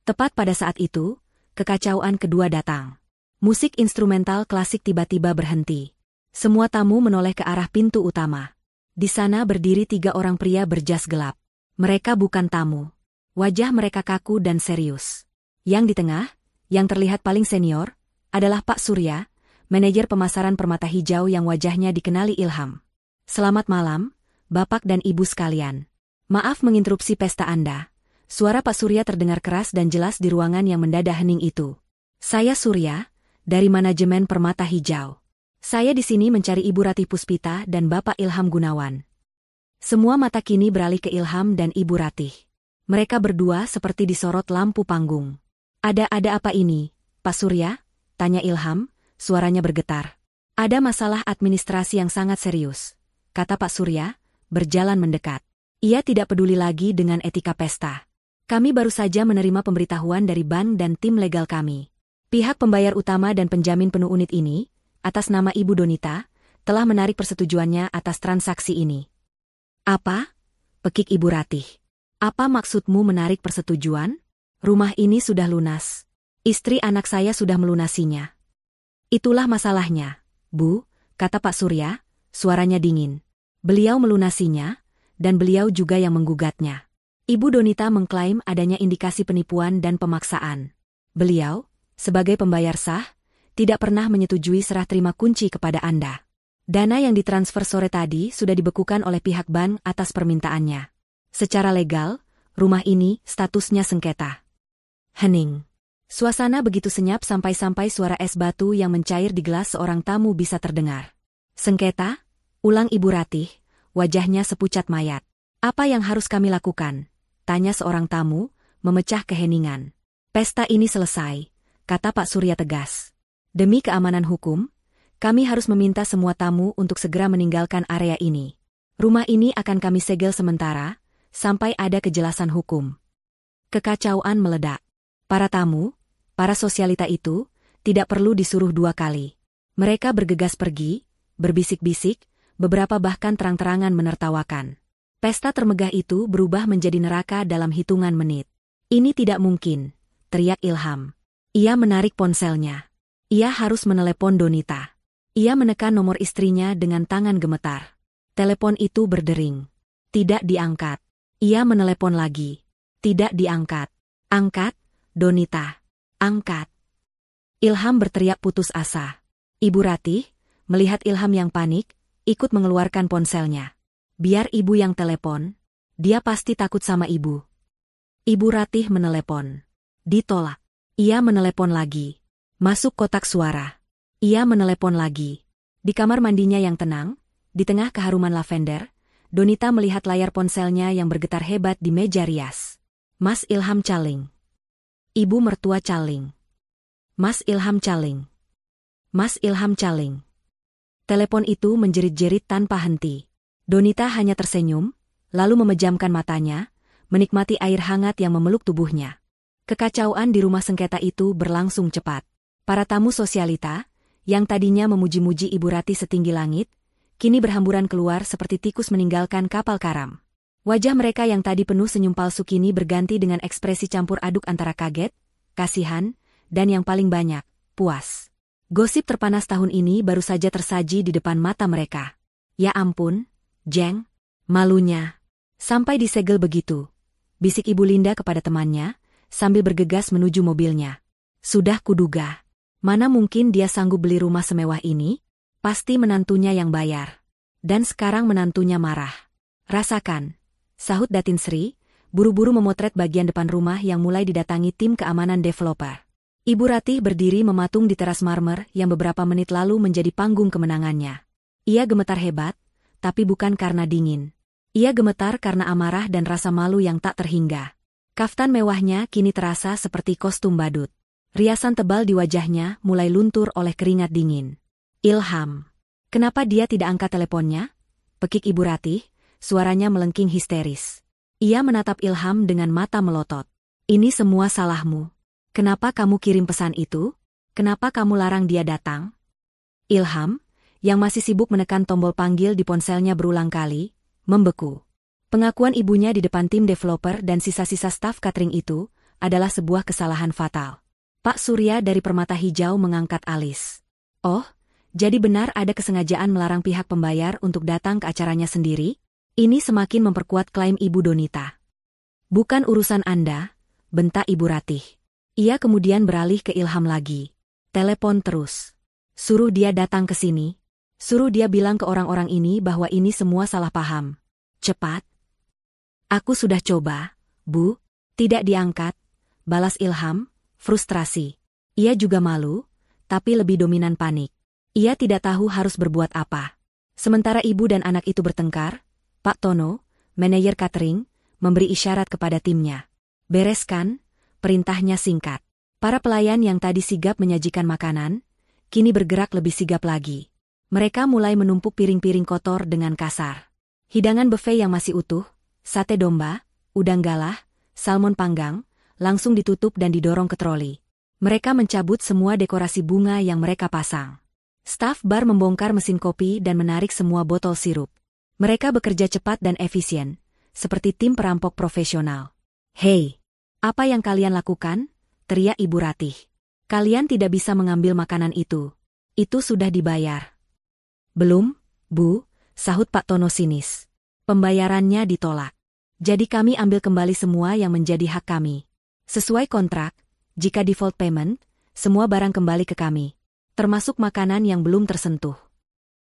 Tepat pada saat itu, kekacauan kedua datang. Musik instrumental klasik tiba-tiba berhenti. Semua tamu menoleh ke arah pintu utama. Di sana berdiri 3 orang pria berjas gelap. Mereka bukan tamu. Wajah mereka kaku dan serius. Yang di tengah, yang terlihat paling senior, adalah Pak Surya, manajer pemasaran permata hijau yang wajahnya dikenali Ilham. "Selamat malam, Bapak dan Ibu sekalian. Maaf menginterupsi pesta Anda." Suara Pak Surya terdengar keras dan jelas di ruangan yang mendadak hening itu. "Saya Surya, dari manajemen Permata Hijau. Saya di sini mencari Ibu Ratih Puspita dan Bapak Ilham Gunawan." Semua mata kini beralih ke Ilham dan Ibu Ratih. Mereka berdua seperti disorot lampu panggung. Ada apa ini, Pak Surya?" tanya Ilham, suaranya bergetar. "Ada masalah administrasi yang sangat serius," kata Pak Surya, berjalan mendekat. Ia tidak peduli lagi dengan etika pesta. "Kami baru saja menerima pemberitahuan dari bank dan tim legal kami. Pihak pembayar utama dan penjamin penuh unit ini, atas nama Ibu Donita, telah menarik persetujuannya atas transaksi ini." "Apa?" pekik Ibu Ratih. "Apa maksudmu menarik persetujuan? Rumah ini sudah lunas. Istri anak saya sudah melunasinya." "Itulah masalahnya, Bu," kata Pak Surya, suaranya dingin. "Beliau melunasinya, dan beliau juga yang menggugatnya. Ibu Donita mengklaim adanya indikasi penipuan dan pemaksaan. Beliau, sebagai pembayar sah, tidak pernah menyetujui serah terima kunci kepada Anda. Dana yang ditransfer sore tadi sudah dibekukan oleh pihak bank atas permintaannya. Secara legal, rumah ini statusnya sengketa. Hening. Suasana begitu senyap sampai-sampai suara es batu yang mencair di gelas seorang tamu bisa terdengar. Sengketa? Ulang Ibu Ratih, wajahnya sepucat mayat. Apa yang harus kami lakukan? Tanya seorang tamu, memecah keheningan. Pesta ini selesai, kata Pak Surya tegas. Demi keamanan hukum, kami harus meminta semua tamu untuk segera meninggalkan area ini. Rumah ini akan kami segel sementara, sampai ada kejelasan hukum. Kekacauan meledak. Para tamu, para sosialita itu, tidak perlu disuruh 2 kali. Mereka bergegas pergi, berbisik-bisik, beberapa bahkan terang-terangan menertawakan. Pesta termegah itu berubah menjadi neraka dalam hitungan menit. Ini tidak mungkin, teriak Ilham. Ia menarik ponselnya. Ia harus menelepon Donita. Ia menekan nomor istrinya dengan tangan gemetar. Telepon itu berdering. Tidak diangkat. Ia menelepon lagi. Tidak diangkat. Angkat, Donita. Angkat. Ilham berteriak putus asa. Ibu Ratih, melihat Ilham yang panik, ikut mengeluarkan ponselnya. Biar ibu yang telepon. Dia pasti takut sama ibu. Ibu Ratih menelepon. Ditolak. Ia menelepon lagi. Masuk kotak suara. Ia menelepon lagi. Di kamar mandinya yang tenang, di tengah keharuman lavender, Donita melihat layar ponselnya yang bergetar hebat di meja rias. Mas Ilham Caling. Ibu mertua Caling. Mas Ilham Caling. Mas Ilham Caling. Telepon itu menjerit-jerit tanpa henti. Donita hanya tersenyum, lalu memejamkan matanya, menikmati air hangat yang memeluk tubuhnya. Kekacauan di rumah sengketa itu berlangsung cepat. Para tamu sosialita, yang tadinya memuji-muji Ibu Ratih setinggi langit, kini berhamburan keluar seperti tikus meninggalkan kapal karam. Wajah mereka yang tadi penuh senyum palsu kini berganti dengan ekspresi campur aduk antara kaget, kasihan, dan yang paling banyak, puas. Gosip terpanas tahun ini baru saja tersaji di depan mata mereka. Ya ampun, Jeng, malunya. Sampai disegel begitu, bisik Ibu Linda kepada temannya, sambil bergegas menuju mobilnya. Sudah kuduga. Mana mungkin dia sanggup beli rumah semewah ini? Pasti menantunya yang bayar. Dan sekarang menantunya marah. Rasakan, sahut Datin Sri, buru-buru memotret bagian depan rumah yang mulai didatangi tim keamanan developer. Ibu Ratih berdiri mematung di teras marmer yang beberapa menit lalu menjadi panggung kemenangannya. Ia gemetar hebat, tapi bukan karena dingin. Ia gemetar karena amarah dan rasa malu yang tak terhingga. Kaftan mewahnya kini terasa seperti kostum badut. Riasan tebal di wajahnya mulai luntur oleh keringat dingin. Ilham. Kenapa dia tidak angkat teleponnya? Pekik Ibu Ratih, suaranya melengking histeris. Ia menatap Ilham dengan mata melotot. Ini semua salahmu. Kenapa kamu kirim pesan itu? Kenapa kamu larang dia datang? Ilham, yang masih sibuk menekan tombol panggil di ponselnya berulang kali, membeku. Pengakuan ibunya di depan tim developer dan sisa-sisa staf catering itu adalah sebuah kesalahan fatal. Pak Surya dari Permata Hijau mengangkat alis. Oh, jadi benar ada kesengajaan melarang pihak pembayar untuk datang ke acaranya sendiri? Ini semakin memperkuat klaim Ibu Donita. Bukan urusan Anda, bentak Ibu Ratih. Ia kemudian beralih ke Ilham lagi. Telepon terus. Suruh dia datang ke sini. Suruh dia bilang ke orang-orang ini bahwa ini semua salah paham. Cepat. Aku sudah coba, Bu. Tidak diangkat. Balas Ilham, frustrasi. Ia juga malu, tapi lebih dominan panik. Ia tidak tahu harus berbuat apa. Sementara ibu dan anak itu bertengkar, Pak Tono, manajer catering, memberi isyarat kepada timnya. Bereskan, perintahnya singkat. Para pelayan yang tadi sigap menyajikan makanan, kini bergerak lebih sigap lagi. Mereka mulai menumpuk piring-piring kotor dengan kasar. Hidangan buffet yang masih utuh, sate domba, udang galah, salmon panggang, langsung ditutup dan didorong ke troli. Mereka mencabut semua dekorasi bunga yang mereka pasang. Staf bar membongkar mesin kopi dan menarik semua botol sirup. Mereka bekerja cepat dan efisien, seperti tim perampok profesional. Hei, apa yang kalian lakukan? Teriak Ibu Ratih. Kalian tidak bisa mengambil makanan itu. Itu sudah dibayar. Belum, Bu, sahut Pak Tono sinis. Pembayarannya ditolak. Jadi kami ambil kembali semua yang menjadi hak kami. Sesuai kontrak, jika default payment, semua barang kembali ke kami. Termasuk makanan yang belum tersentuh.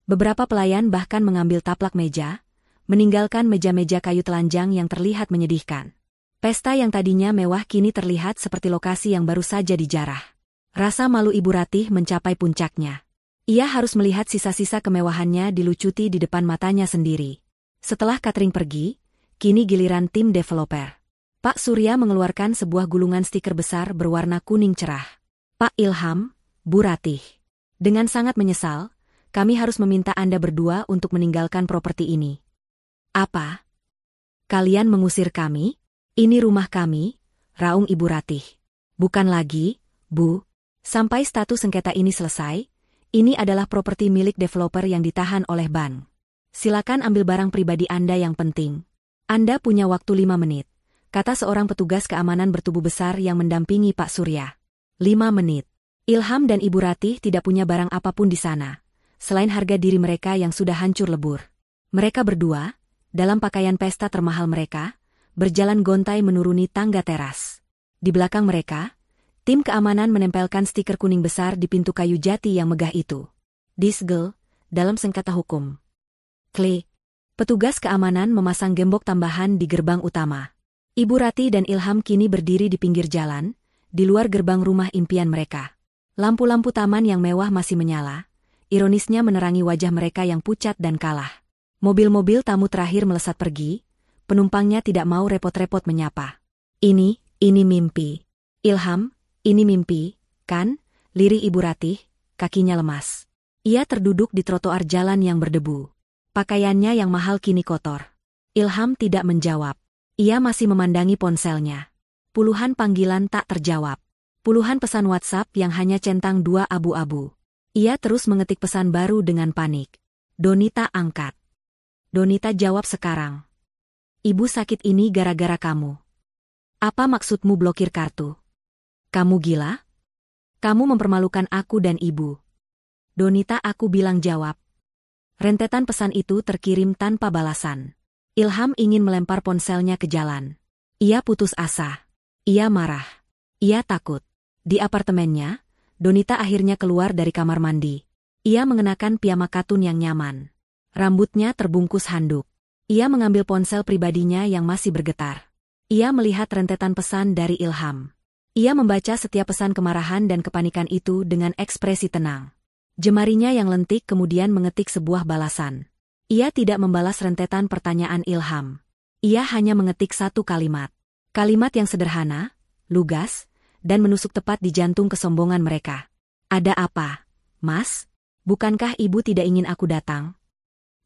Beberapa pelayan bahkan mengambil taplak meja, meninggalkan meja-meja kayu telanjang yang terlihat menyedihkan. Pesta yang tadinya mewah kini terlihat seperti lokasi yang baru saja dijarah. Rasa malu Ibu Ratih mencapai puncaknya. Ia harus melihat sisa-sisa kemewahannya dilucuti di depan matanya sendiri. Setelah catering pergi, kini giliran tim developer. Pak Surya mengeluarkan sebuah gulungan stiker besar berwarna kuning cerah. Pak Ilham, Bu Ratih. Dengan sangat menyesal, kami harus meminta Anda berdua untuk meninggalkan properti ini. Apa? Kalian mengusir kami? Ini rumah kami, raung Ibu Ratih. Bukan lagi, Bu. Sampai status sengketa ini selesai, ini adalah properti milik developer yang ditahan oleh bank. Silakan ambil barang pribadi Anda yang penting. Anda punya waktu 5 menit, kata seorang petugas keamanan bertubuh besar yang mendampingi Pak Surya. 5 menit. Ilham dan Ibu Ratih tidak punya barang apapun di sana, selain harga diri mereka yang sudah hancur lebur. Mereka berdua, dalam pakaian pesta termahal mereka, berjalan gontai menuruni tangga teras. Di belakang mereka, tim keamanan menempelkan stiker kuning besar di pintu kayu jati yang megah itu. Disgel, dalam sengketa hukum. Klik. Petugas keamanan memasang gembok tambahan di gerbang utama. Ibu Ratih dan Ilham kini berdiri di pinggir jalan, di luar gerbang rumah impian mereka. Lampu-lampu taman yang mewah masih menyala, ironisnya menerangi wajah mereka yang pucat dan kalah. Mobil-mobil tamu terakhir melesat pergi, penumpangnya tidak mau repot-repot menyapa. Ini mimpi. Ilham, ini mimpi, kan? Lirih Ibu Ratih, kakinya lemas. Ia terduduk di trotoar jalan yang berdebu. Pakaiannya yang mahal kini kotor. Ilham tidak menjawab. Ia masih memandangi ponselnya. Puluhan panggilan tak terjawab. Puluhan pesan WhatsApp yang hanya centang 2 abu-abu. Ia terus mengetik pesan baru dengan panik. Donita angkat. Donita jawab sekarang. Ibu sakit ini gara-gara kamu. Apa maksudmu blokir kartu? Kamu gila? Kamu mempermalukan aku dan ibu. Donita aku bilang jawab. Rentetan pesan itu terkirim tanpa balasan. Ilham ingin melempar ponselnya ke jalan. Ia putus asa. Ia marah. Ia takut. Di apartemennya, Donita akhirnya keluar dari kamar mandi. Ia mengenakan piyama katun yang nyaman. Rambutnya terbungkus handuk. Ia mengambil ponsel pribadinya yang masih bergetar. Ia melihat rentetan pesan dari Ilham. Ia membaca setiap pesan kemarahan dan kepanikan itu dengan ekspresi tenang. Jemarinya yang lentik kemudian mengetik sebuah balasan. Ia tidak membalas rentetan pertanyaan Ilham. Ia hanya mengetik satu kalimat. Kalimat yang sederhana, lugas, dan menusuk tepat di jantung kesombongan mereka. Ada apa, Mas? Bukankah ibu tidak ingin aku datang?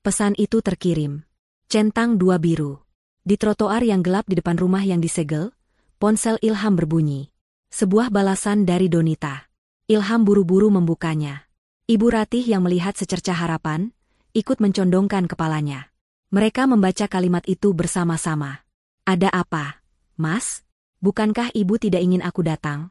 Pesan itu terkirim. Centang 2 biru. Di trotoar yang gelap di depan rumah yang disegel, ponsel Ilham berbunyi. Sebuah balasan dari Donita. Ilham buru-buru membukanya. Ibu Ratih yang melihat secercah harapan, ikut mencondongkan kepalanya. Mereka membaca kalimat itu bersama-sama. Ada apa, Mas? Bukankah ibu tidak ingin aku datang?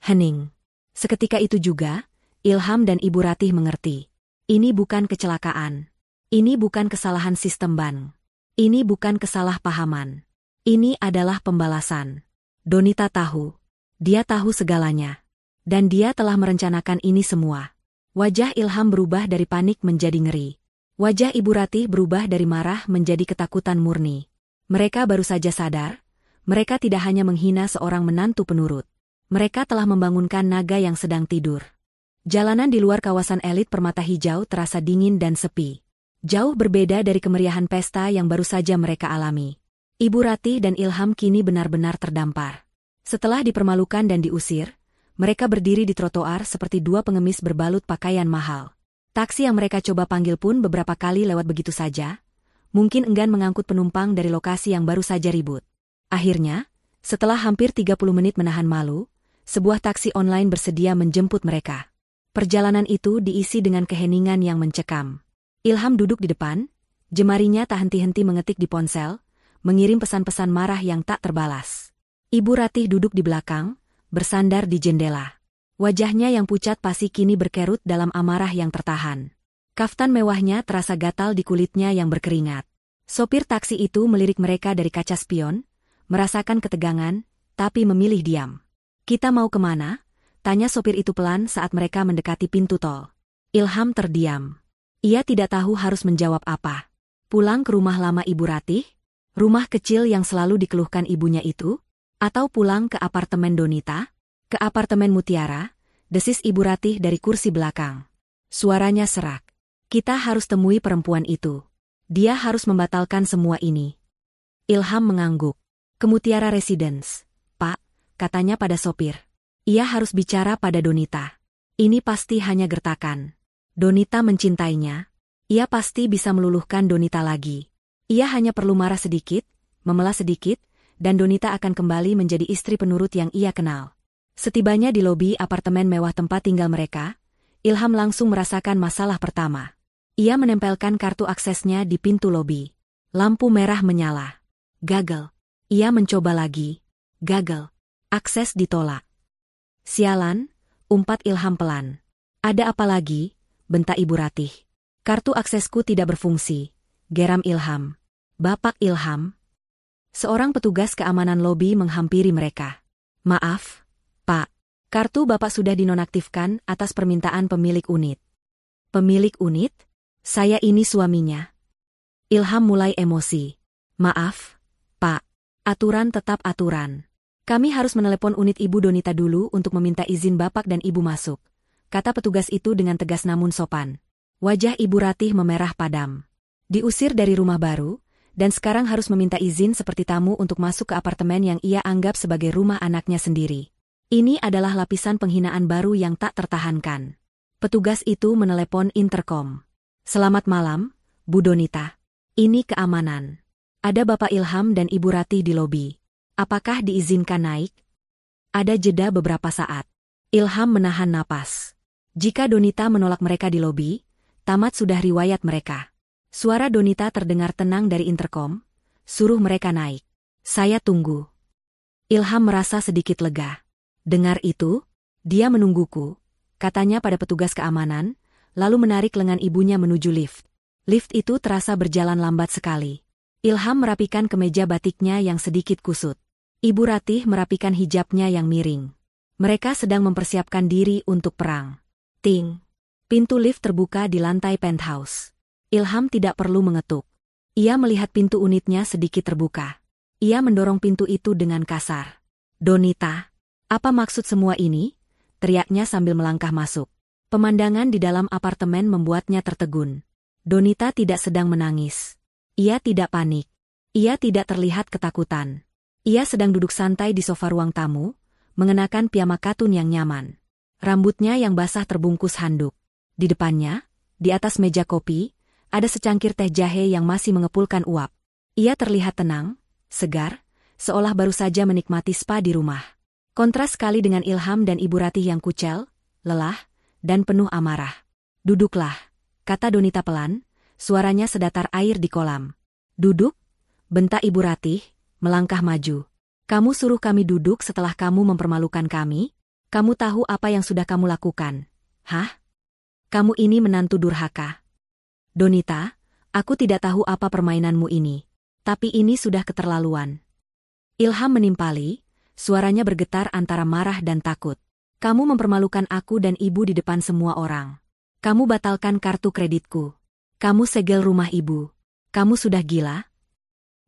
Hening. Seketika itu juga, Ilham dan Ibu Ratih mengerti. Ini bukan kecelakaan. Ini bukan kesalahan sistem ban. Ini bukan kesalahpahaman. Ini adalah pembalasan. Donita tahu. Dia tahu segalanya. Dan dia telah merencanakan ini semua. Wajah Ilham berubah dari panik menjadi ngeri. Wajah Ibu Ratih berubah dari marah menjadi ketakutan murni. Mereka baru saja sadar. Mereka tidak hanya menghina seorang menantu penurut. Mereka telah membangunkan naga yang sedang tidur. Jalanan di luar kawasan elit permata hijau terasa dingin dan sepi. Jauh berbeda dari kemeriahan pesta yang baru saja mereka alami. Ibu Ratih dan Ilham kini benar-benar terdampar. Setelah dipermalukan dan diusir, mereka berdiri di trotoar seperti 2 pengemis berbalut pakaian mahal. Taksi yang mereka coba panggil pun beberapa kali lewat begitu saja, mungkin enggan mengangkut penumpang dari lokasi yang baru saja ribut. Akhirnya, setelah hampir 30 menit menahan malu, sebuah taksi online bersedia menjemput mereka. Perjalanan itu diisi dengan keheningan yang mencekam. Ilham duduk di depan, jemarinya tak henti-henti mengetik di ponsel, mengirim pesan-pesan marah yang tak terbalas. Ibu Ratih duduk di belakang, bersandar di jendela. Wajahnya yang pucat pasi kini berkerut dalam amarah yang tertahan. Kaftan mewahnya terasa gatal di kulitnya yang berkeringat. Sopir taksi itu melirik mereka dari kaca spion, merasakan ketegangan, tapi memilih diam. Kita mau kemana? Tanya sopir itu pelan saat mereka mendekati pintu tol. Ilham terdiam. Ia tidak tahu harus menjawab apa. Pulang ke rumah lama Ibu Ratih? Rumah kecil yang selalu dikeluhkan ibunya itu? Atau pulang ke apartemen Donita? Ke apartemen Mutiara? Desis Ibu Ratih dari kursi belakang. Suaranya serak. Kita harus temui perempuan itu. Dia harus membatalkan semua ini. Ilham mengangguk. Ke Mutiara Residence, Pak, katanya pada sopir. Ia harus bicara pada Donita. Ini pasti hanya gertakan. Donita mencintainya. Ia pasti bisa meluluhkan Donita lagi. Ia hanya perlu marah sedikit, memelas sedikit, dan Donita akan kembali menjadi istri penurut yang ia kenal. Setibanya di lobi apartemen mewah tempat tinggal mereka, Ilham langsung merasakan masalah pertama. Ia menempelkan kartu aksesnya di pintu lobi. Lampu merah menyala. Gagal. Ia mencoba lagi. Gagal. Akses ditolak. Sialan, umpat Ilham pelan. Ada apa lagi? Bentak Ibu Ratih. Kartu aksesku tidak berfungsi. Geram Ilham. Bapak Ilham. Seorang petugas keamanan lobi menghampiri mereka. Maaf, Pak. Kartu Bapak sudah dinonaktifkan atas permintaan pemilik unit. Pemilik unit? Saya ini suaminya. Ilham mulai emosi. Maaf, Pak. Aturan tetap aturan. Kami harus menelepon unit Ibu Donita dulu untuk meminta izin Bapak dan Ibu masuk, kata petugas itu dengan tegas namun sopan. Wajah Ibu Ratih memerah padam. Diusir dari rumah baru, dan sekarang harus meminta izin seperti tamu untuk masuk ke apartemen yang ia anggap sebagai rumah anaknya sendiri. Ini adalah lapisan penghinaan baru yang tak tertahankan. Petugas itu menelepon interkom. Selamat malam, Bu Donita. Ini keamanan. Ada Bapak Ilham dan Ibu Ratih di lobi. Apakah diizinkan naik? Ada jeda beberapa saat. Ilham menahan napas. Jika Donita menolak mereka di lobi, tamat sudah riwayat mereka. Suara Donita terdengar tenang dari interkom. Suruh mereka naik. Saya tunggu. Ilham merasa sedikit lega. Dengar itu, dia menungguku, katanya pada petugas keamanan, lalu menarik lengan ibunya menuju lift. Lift itu terasa berjalan lambat sekali. Ilham merapikan kemeja batiknya yang sedikit kusut. Ibu Ratih merapikan hijabnya yang miring. Mereka sedang mempersiapkan diri untuk perang. Ting. Pintu lift terbuka di lantai penthouse. Ilham tidak perlu mengetuk. Ia melihat pintu unitnya sedikit terbuka. Ia mendorong pintu itu dengan kasar. Donita, apa maksud semua ini? Teriaknya sambil melangkah masuk. Pemandangan di dalam apartemen membuatnya tertegun. Donita tidak sedang menangis. Ia tidak panik. Ia tidak terlihat ketakutan. Ia sedang duduk santai di sofa ruang tamu, mengenakan piyama katun yang nyaman. Rambutnya yang basah terbungkus handuk. Di depannya, di atas meja kopi, ada secangkir teh jahe yang masih mengepulkan uap. Ia terlihat tenang, segar, seolah baru saja menikmati spa di rumah. Kontras sekali dengan Ilham dan Ibu Ratih yang kucel, lelah, dan penuh amarah. Duduklah, kata Donita pelan, suaranya sedatar air di kolam. Duduk, bentak Ibu Ratih, melangkah maju. Kamu suruh kami duduk setelah kamu mempermalukan kami? Kamu tahu apa yang sudah kamu lakukan? Hah? Kamu ini menantu durhaka. Donita, aku tidak tahu apa permainanmu ini. Tapi ini sudah keterlaluan. Ilham menimpali, suaranya bergetar antara marah dan takut. Kamu mempermalukan aku dan ibu di depan semua orang. Kamu batalkan kartu kreditku. Kamu segel rumah ibu. Kamu sudah gila?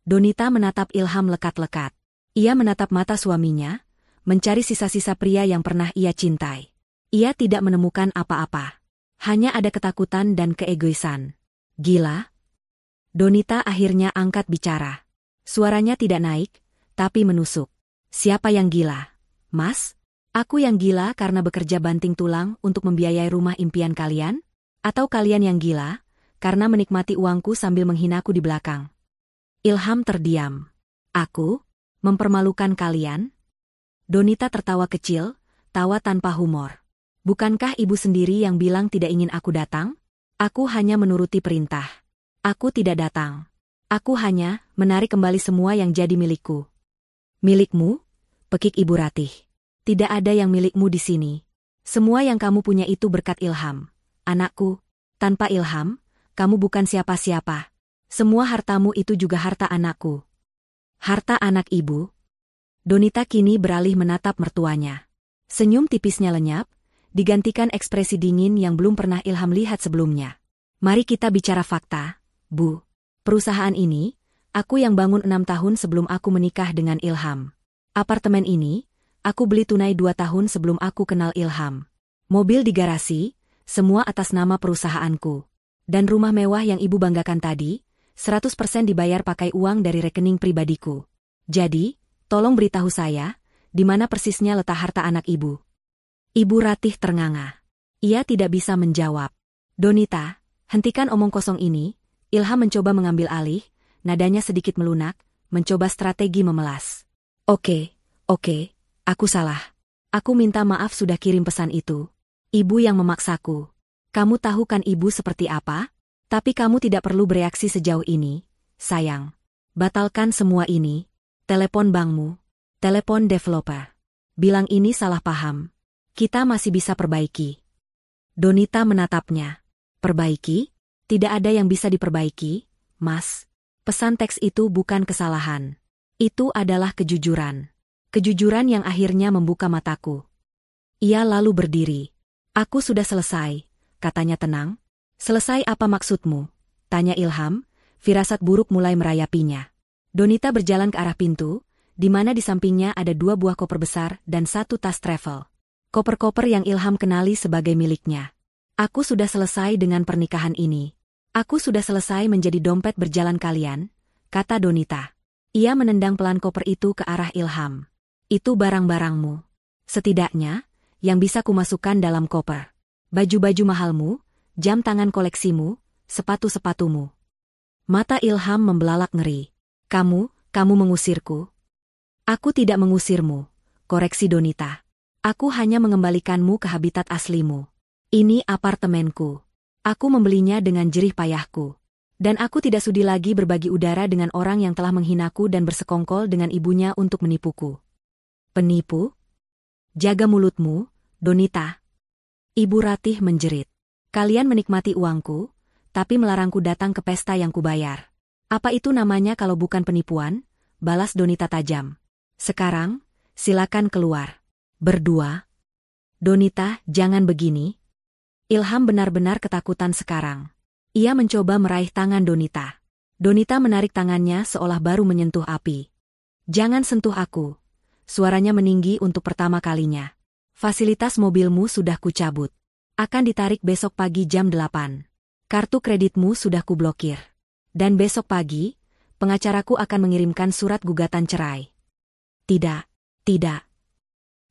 Donita menatap Ilham lekat-lekat. Ia menatap mata suaminya, mencari sisa-sisa pria yang pernah ia cintai. Ia tidak menemukan apa-apa. Hanya ada ketakutan dan keegoisan. Gila? Donita akhirnya angkat bicara. Suaranya tidak naik, tapi menusuk. Siapa yang gila? Mas? Aku yang gila karena bekerja banting tulang untuk membiayai rumah impian kalian? Atau kalian yang gila karena menikmati uangku sambil menghinaku di belakang? Ilham terdiam. Aku? Mempermalukan kalian? Donita tertawa kecil, tawa tanpa humor. Bukankah ibu sendiri yang bilang tidak ingin aku datang? Aku hanya menuruti perintah. Aku tidak datang. Aku hanya menarik kembali semua yang jadi milikku. Milikmu? Pekik Ibu Ratih. Tidak ada yang milikmu di sini. Semua yang kamu punya itu berkat Ilham. Anakku, tanpa Ilham, kamu bukan siapa-siapa. Semua hartamu itu juga harta anakku. Harta anak ibu? Donita kini beralih menatap mertuanya. Senyum tipisnya lenyap, digantikan ekspresi dingin yang belum pernah Ilham lihat sebelumnya. Mari kita bicara fakta, Bu. Perusahaan ini, aku yang bangun 6 tahun sebelum aku menikah dengan Ilham. Apartemen ini, aku beli tunai 2 tahun sebelum aku kenal Ilham. Mobil di garasi, semua atas nama perusahaanku. Dan rumah mewah yang ibu banggakan tadi, 100% dibayar pakai uang dari rekening pribadiku. Jadi, tolong beritahu saya, di mana persisnya letak harta anak ibu. Ibu Ratih ternganga. Ia tidak bisa menjawab. Donita, hentikan omong kosong ini. Ilham mencoba mengambil alih, nadanya sedikit melunak, mencoba strategi memelas. Oke, aku salah. Aku minta maaf sudah kirim pesan itu. Ibu yang memaksaku. Kamu tahu kan ibu seperti apa? Tapi kamu tidak perlu bereaksi sejauh ini, sayang. Batalkan semua ini. Telepon bankmu. Telepon developer. Bilang ini salah paham. Kita masih bisa perbaiki. Donita menatapnya. Perbaiki? Tidak ada yang bisa diperbaiki, Mas. Pesan teks itu bukan kesalahan. Itu adalah kejujuran. Kejujuran yang akhirnya membuka mataku. Ia lalu berdiri. Aku sudah selesai, katanya tenang. Selesai apa maksudmu? Tanya Ilham, firasat buruk mulai merayapinya. Donita berjalan ke arah pintu, di mana di sampingnya ada 2 buah koper besar dan 1 tas travel. Koper-koper yang Ilham kenali sebagai miliknya. Aku sudah selesai dengan pernikahan ini. Aku sudah selesai menjadi dompet berjalan kalian, kata Donita. Ia menendang pelan koper itu ke arah Ilham. Itu barang-barangmu. Setidaknya, yang bisa kumasukkan dalam koper. Baju-baju mahalmu, jam tangan koleksimu, sepatu-sepatumu. Mata Ilham membelalak ngeri. Kamu mengusirku. Aku tidak mengusirmu, koreksi Donita. Aku hanya mengembalikanmu ke habitat aslimu. Ini apartemenku. Aku membelinya dengan jerih payahku. Dan aku tidak sudi lagi berbagi udara dengan orang yang telah menghinaku dan bersekongkol dengan ibunya untuk menipuku. Penipu? Jaga mulutmu, Donita. Ibu Ratih menjerit. Kalian menikmati uangku, tapi melarangku datang ke pesta yang kubayar. Apa itu namanya kalau bukan penipuan? Balas Donita tajam. Sekarang, silakan keluar. Berdua. Donita, jangan begini. Ilham benar-benar ketakutan sekarang. Ia mencoba meraih tangan Donita. Donita menarik tangannya seolah baru menyentuh api. Jangan sentuh aku. Suaranya meninggi untuk pertama kalinya. Fasilitas mobilmu sudah kucabut. Akan ditarik besok pagi jam 8. Kartu kreditmu sudah kublokir. Dan besok pagi, pengacaraku akan mengirimkan surat gugatan cerai. Tidak.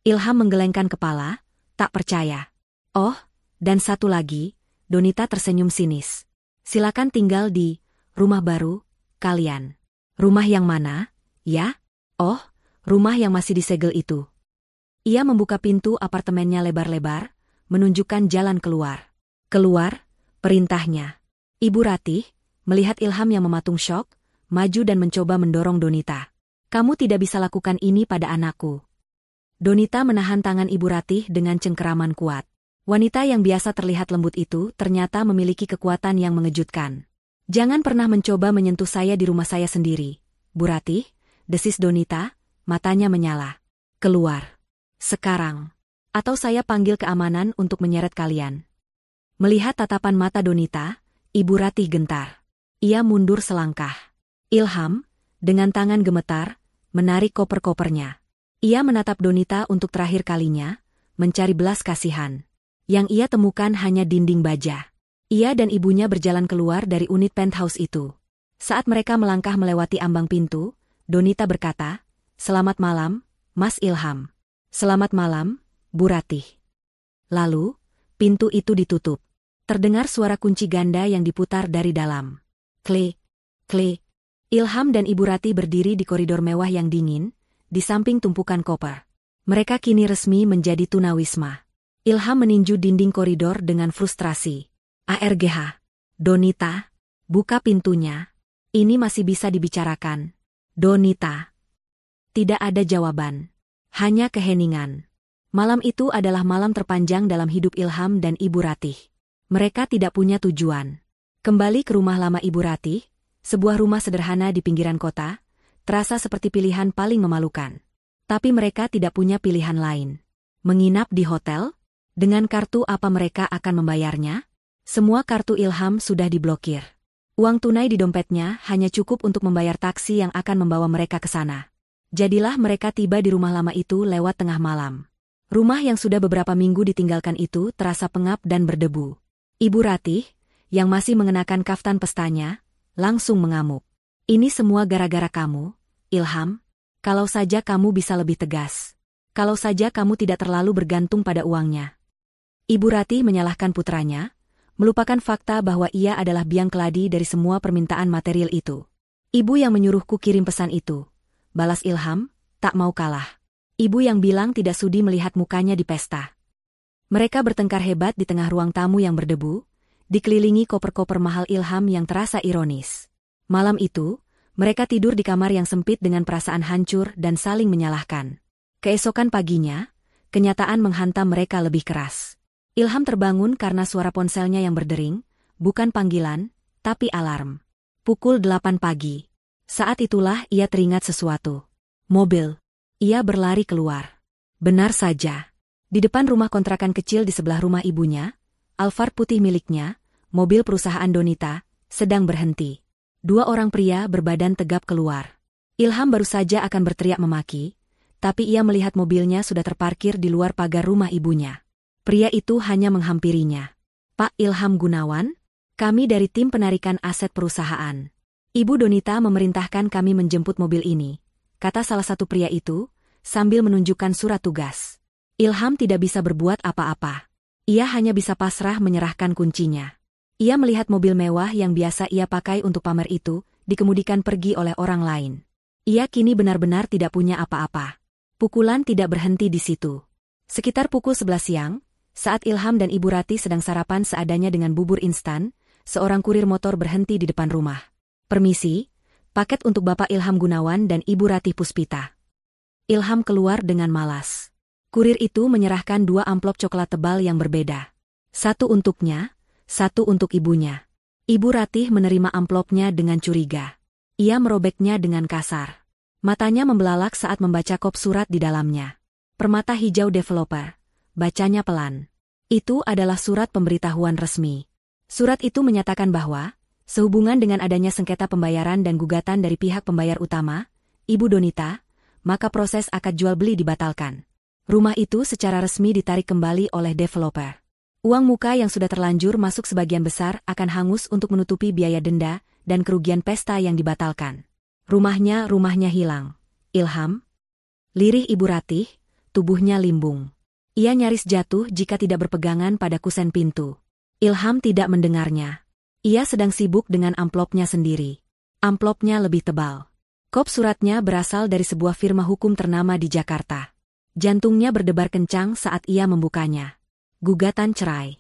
Ilham menggelengkan kepala, tak percaya. Oh, dan satu lagi, Donita tersenyum sinis. Silakan tinggal di rumah baru kalian. Rumah yang mana, ya? Oh, rumah yang masih disegel itu. Ia membuka pintu apartemennya lebar-lebar, menunjukkan jalan keluar. Keluar, perintahnya. Ibu Ratih, melihat Ilham yang mematung syok, maju dan mencoba mendorong Donita. Kamu tidak bisa lakukan ini pada anakku. Donita menahan tangan Ibu Ratih dengan cengkeraman kuat. Wanita yang biasa terlihat lembut itu ternyata memiliki kekuatan yang mengejutkan. Jangan pernah mencoba menyentuh saya di rumah saya sendiri, Bu Ratih, desis Donita, matanya menyala. Keluar. Sekarang. Atau saya panggil keamanan untuk menyeret kalian. Melihat tatapan mata Donita, Ibu Ratih gentar. Ia mundur selangkah. Ilham, dengan tangan gemetar, menarik koper-kopernya. Ia menatap Donita untuk terakhir kalinya, mencari belas kasihan. Yang ia temukan hanya dinding baja. Ia dan ibunya berjalan keluar dari unit penthouse itu. Saat mereka melangkah melewati ambang pintu, Donita berkata, "Selamat malam, Mas Ilham." "Selamat malam, Bu Ratih." Lalu, pintu itu ditutup. Terdengar suara kunci ganda yang diputar dari dalam. Klik, klik. Ilham dan Ibu Ratih berdiri di koridor mewah yang dingin, di samping tumpukan koper. Mereka kini resmi menjadi tunawisma. Ilham meninju dinding koridor dengan frustrasi. "ARGH. Donita, buka pintunya. Ini masih bisa dibicarakan." "Donita." Tidak ada jawaban. Hanya keheningan. Malam itu adalah malam terpanjang dalam hidup Ilham dan Ibu Ratih. Mereka tidak punya tujuan. Kembali ke rumah lama Ibu Ratih, Sebuah rumah sederhana di pinggiran kota, terasa seperti pilihan paling memalukan. Tapi mereka tidak punya pilihan lain. Menginap di hotel? Dengan kartu apa mereka akan membayarnya? Semua kartu Ilham sudah diblokir. Uang tunai di dompetnya hanya cukup untuk membayar taksi yang akan membawa mereka ke sana. Jadilah mereka tiba di rumah lama itu lewat tengah malam. Rumah yang sudah beberapa minggu ditinggalkan itu terasa pengap dan berdebu. Ibu Ratih, yang masih mengenakan kaftan pestanya, langsung mengamuk. Ini semua gara-gara kamu, Ilham. Kalau saja kamu bisa lebih tegas. Kalau saja kamu tidak terlalu bergantung pada uangnya. Ibu Ratih menyalahkan putranya, melupakan fakta bahwa ia adalah biang keladi dari semua permintaan material itu. Ibu yang menyuruhku kirim pesan itu, balas Ilham, tak mau kalah. Ibu yang bilang tidak sudi melihat mukanya di pesta. Mereka bertengkar hebat di tengah ruang tamu yang berdebu, dikelilingi koper-koper mahal Ilham yang terasa ironis. Malam itu, mereka tidur di kamar yang sempit dengan perasaan hancur dan saling menyalahkan. Keesokan paginya, kenyataan menghantam mereka lebih keras. Ilham terbangun karena suara ponselnya yang berdering, bukan panggilan, tapi alarm. Pukul 8 pagi. Saat itulah ia teringat sesuatu. Mobil. Ia berlari keluar. Benar saja. Di depan rumah kontrakan kecil di sebelah rumah ibunya, Alphard putih miliknya, mobil perusahaan Donita, sedang berhenti. Dua orang pria berbadan tegap keluar. Ilham baru saja akan berteriak memaki, tapi ia melihat mobilnya sudah terparkir di luar pagar rumah ibunya. Pria itu hanya menghampirinya. Pak Ilham Gunawan, kami dari tim penarikan aset perusahaan. Ibu Donita memerintahkan kami menjemput mobil ini, kata salah satu pria itu, sambil menunjukkan surat tugas. Ilham tidak bisa berbuat apa-apa. Ia hanya bisa pasrah menyerahkan kuncinya. Ia melihat mobil mewah yang biasa ia pakai untuk pamer itu, dikemudikan pergi oleh orang lain. Ia kini benar-benar tidak punya apa-apa. Pukulan tidak berhenti di situ. Sekitar pukul 11 siang, saat Ilham dan Ibu Ratih sedang sarapan seadanya dengan bubur instan, seorang kurir motor berhenti di depan rumah. Permisi, paket untuk Bapak Ilham Gunawan dan Ibu Ratih Puspita. Ilham keluar dengan malas. Kurir itu menyerahkan dua amplop coklat tebal yang berbeda. Satu untuknya, satu untuk ibunya. Ibu Ratih menerima amplopnya dengan curiga. Ia merobeknya dengan kasar. Matanya membelalak saat membaca kop surat di dalamnya. Permata Hijau Developer. Bacanya pelan. Itu adalah surat pemberitahuan resmi. Surat itu menyatakan bahwa, sehubungan dengan adanya sengketa pembayaran dan gugatan dari pihak pembayar utama, Ibu Donita, maka proses akad jual beli dibatalkan. Rumah itu secara resmi ditarik kembali oleh developer. Uang muka yang sudah terlanjur masuk sebagian besar akan hangus untuk menutupi biaya denda dan kerugian pesta yang dibatalkan. Rumahnya hilang. Ilham? Lirih Ibu Ratih, tubuhnya limbung. Ia nyaris jatuh jika tidak berpegangan pada kusen pintu. Ilham tidak mendengarnya. Ia sedang sibuk dengan amplopnya sendiri. Amplopnya lebih tebal. Kop suratnya berasal dari sebuah firma hukum ternama di Jakarta. Jantungnya berdebar kencang saat ia membukanya. Gugatan cerai.